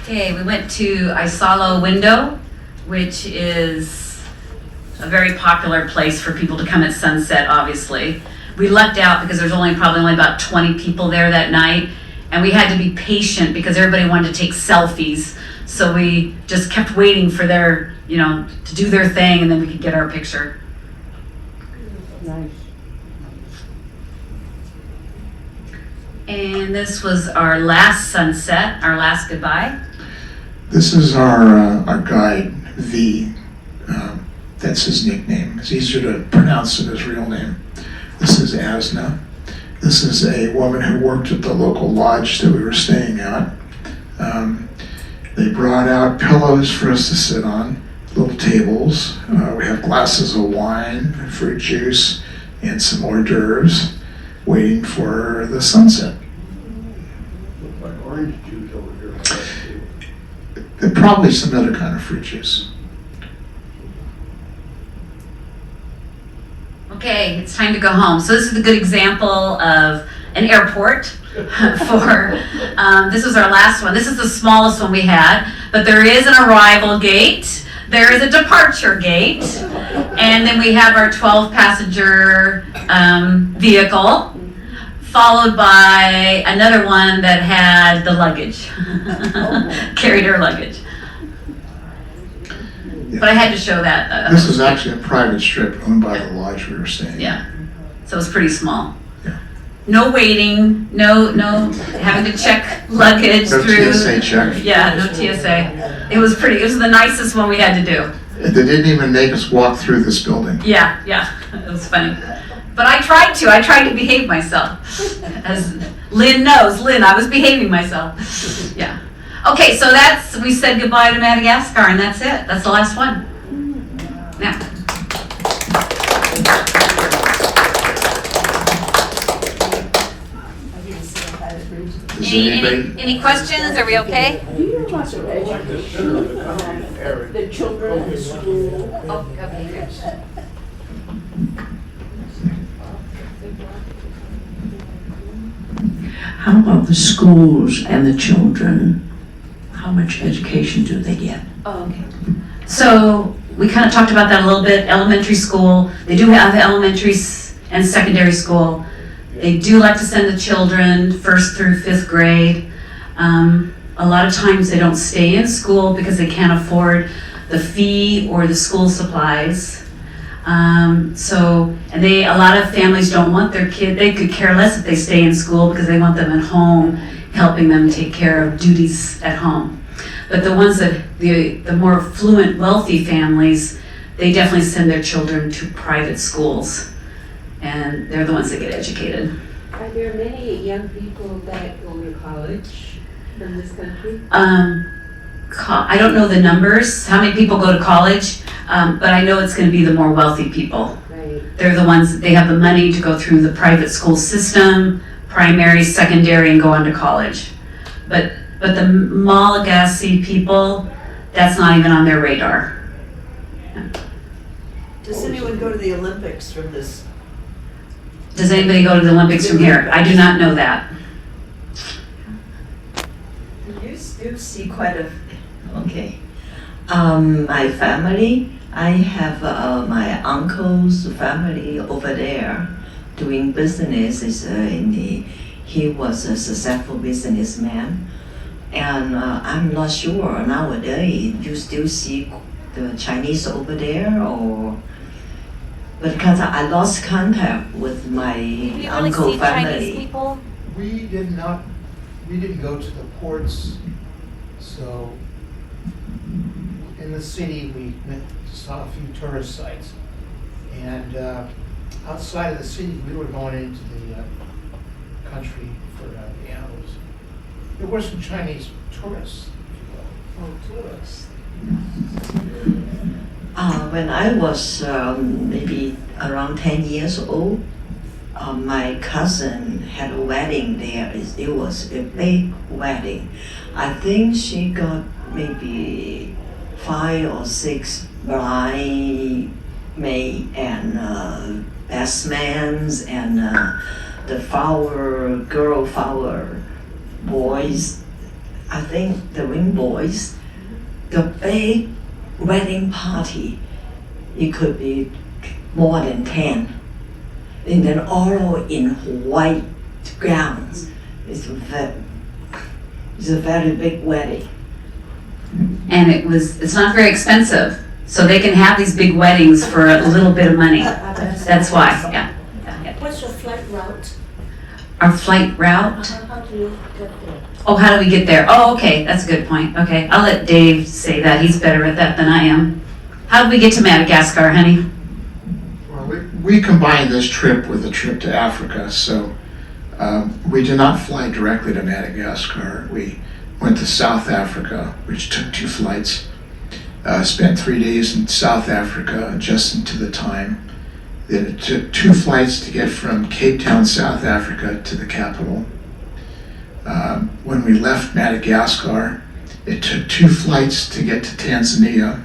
C: Okay, we went to Isalo Window, which is a very popular place for people to come at sunset, obviously. We lucked out because there's probably only about 20 people there that night, and we had to be patient because everybody wanted to take selfies. So we just kept waiting for their, to do their thing, and then we could get our picture.
F: Nice.
C: And this was our last sunset, our last goodbye.
D: This is our guide, V. That's his nickname. It's easier to pronounce than his real name. This is Asna. This is a woman who worked at the local lodge that we were staying at. They brought out pillows for us to sit on, little tables. We have glasses of wine, fruit juice, and some hors d'oeuvres, waiting for the sunset.
E: Looks like orange juice over here.
D: And probably some other kind of fruit juice.
C: Okay, it's time to go home. So this is a good example of an airport this was our last one. This is the smallest one we had, But there is an arrival gate, there is a departure gate, and then we have our 12-passenger vehicle, followed by another one that had the luggage, carried her luggage. But I had to show that.
D: This is actually a private strip owned by the lodge we were staying in.
C: Yeah, so it was pretty small.
D: Yeah.
C: No waiting, no having to check luggage
D: No
C: through.
D: TSA check.
C: Yeah, no TSA. It was the nicest one we had to do.
D: They didn't even make us walk through this building.
C: Yeah, it was funny. But I tried to behave myself. As Lynn knows, I was behaving myself. Yeah. Okay, so we said goodbye to Madagascar, and that's it. That's the last one. Now.
D: Does anybody?
B: Any questions? Are we okay?
F: Do you know what the education the children in school?
B: Oh, okay, good.
F: How about the schools and the children? How much education do they get?
C: Oh, okay. So we kind of talked about that a little bit. Elementary school, they do have elementary and secondary school. They do like to send the children 1st through 5th grade. A lot of times they don't stay in school because they can't afford the fee or the school supplies. A lot of families don't want their kid, they could care less if they stay in school because they want them at home, helping them take care of duties at home. But the ones the more affluent, wealthy families, they definitely send their children to private schools. And they're the ones that get educated.
H: Are there many young people that go to college in this country?
C: I don't know the numbers, how many people go to college, but I know it's going to be the more wealthy people.
H: Right.
C: They're the ones, they have the money to go through the private school system, primary, secondary, and go on to college. But the Malagasy people, that's not even on their radar.
I: Does anyone go to the Olympics from this?
C: Does anybody go to the Olympics from here? I do not know that.
I: You do see quite a.
J: Okay. My family, I have my uncle's family over there doing business. He was a successful businessman. And I'm not sure nowadays you still see the Chinese over there or. Because I lost contact with my
B: Do you really
J: uncle
B: see
J: family.
B: Chinese people?
K: We didn't go to the ports, so in the city we saw a few tourist sites. And outside of the city, we were going into the country for the animals. There were some Chinese tourists, if you will.
I: Oh, tourists.
J: When I was maybe around 10 years old, my cousin had a wedding there. It was a big wedding. I think she got maybe 5 or 6 bridesmaids and best mans and the girl flower boys. I think the ring boys. The big wedding party, it could be more than 10. And then all in white gowns. It's a very big wedding.
C: And it's not very expensive. So they can have these big weddings for a little bit of money. That's why, yeah.
I: What's your flight route?
C: Our flight route?
I: How do you get there?
C: Oh, how do we get there? Oh, okay, that's a good point. Okay, I'll let Dave say that. He's better at that than I am. How did we get to Madagascar, honey?
D: Well, we combined this trip with a trip to Africa, so we did not fly directly to Madagascar. We went to South Africa, which took 2 flights. Spent 3 days in South Africa, adjusting to the time. Then it took 2 flights to get from Cape Town, South Africa to the capital. When we left Madagascar, it took 2 flights to get to Tanzania.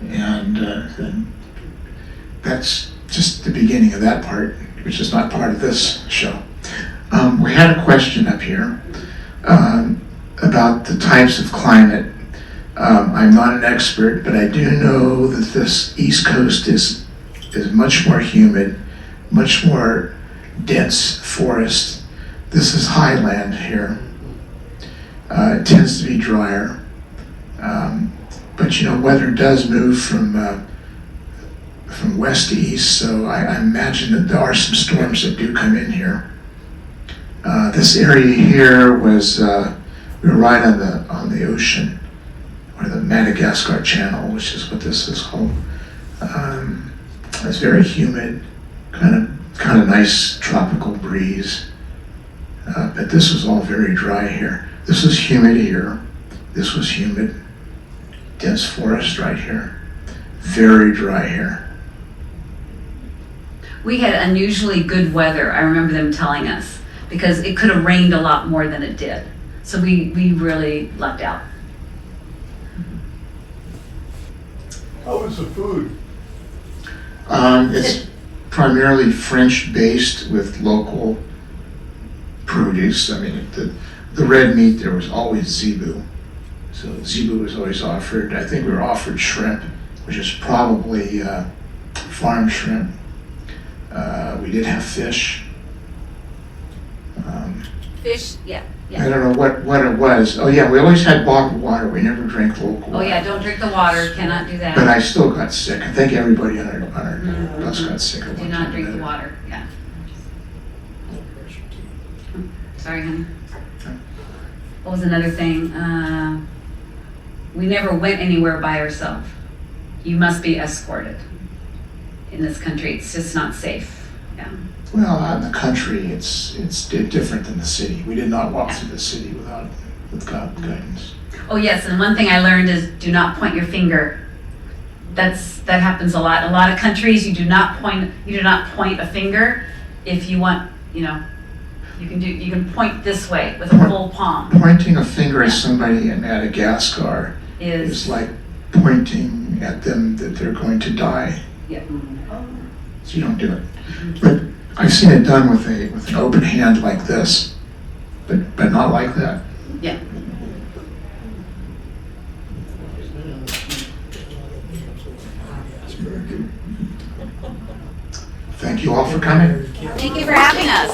D: And then that's just the beginning of that part, which is not part of this show. We had a question up here about about the types of climate. I'm not an expert, but I do know that this East Coast is much more humid, much more dense forest. This is highland here. It tends to be drier. But you know, weather does move from west to east, so I imagine that there are some storms that do come in here. This area here was, we were right on the ocean, or the Madagascar Channel, which is what this is called. It's very humid, kind of nice tropical breeze. But this was all very dry here. This was humid here. This was humid. Dense forest right here. Very dry here.
C: We had unusually good weather, I remember them telling us, because it could have rained a lot more than it did. So we really lucked out.
E: How was the food?
D: It's primarily French-based with local produce. I mean, the red meat, there was always zebu. So zebu was always offered. I think we were offered shrimp, which is probably farm shrimp. We did have fish.
C: Fish, yeah.
D: I don't know what it was. Oh yeah, we always had bottled water. We never drank local water.
C: Oh yeah, don't drink the water, cannot do that.
D: But I still got sick. I think everybody on our bus got sick. at
C: Do
D: one
C: not
D: time or
C: drink the
D: another.
C: water, yeah. Sorry, honey. What was another thing? We never went anywhere by ourselves. You must be escorted. In this country, it's just not safe, yeah.
D: Well, out in the country, it's different than the city. We did not walk through the city with guidance.
C: Oh yes, and one thing I learned is do not point your finger. That happens a lot. In a lot of countries, you do not point a finger. If you want, you can point this way with a full palm.
D: Pointing a finger at somebody in Madagascar is like pointing at them that they're going to die.
C: Yeah.
D: So you don't do it. But I've seen it done with an open hand like this, but not like that.
C: Yeah.
D: Thank you all for coming.
B: Thank you for having us.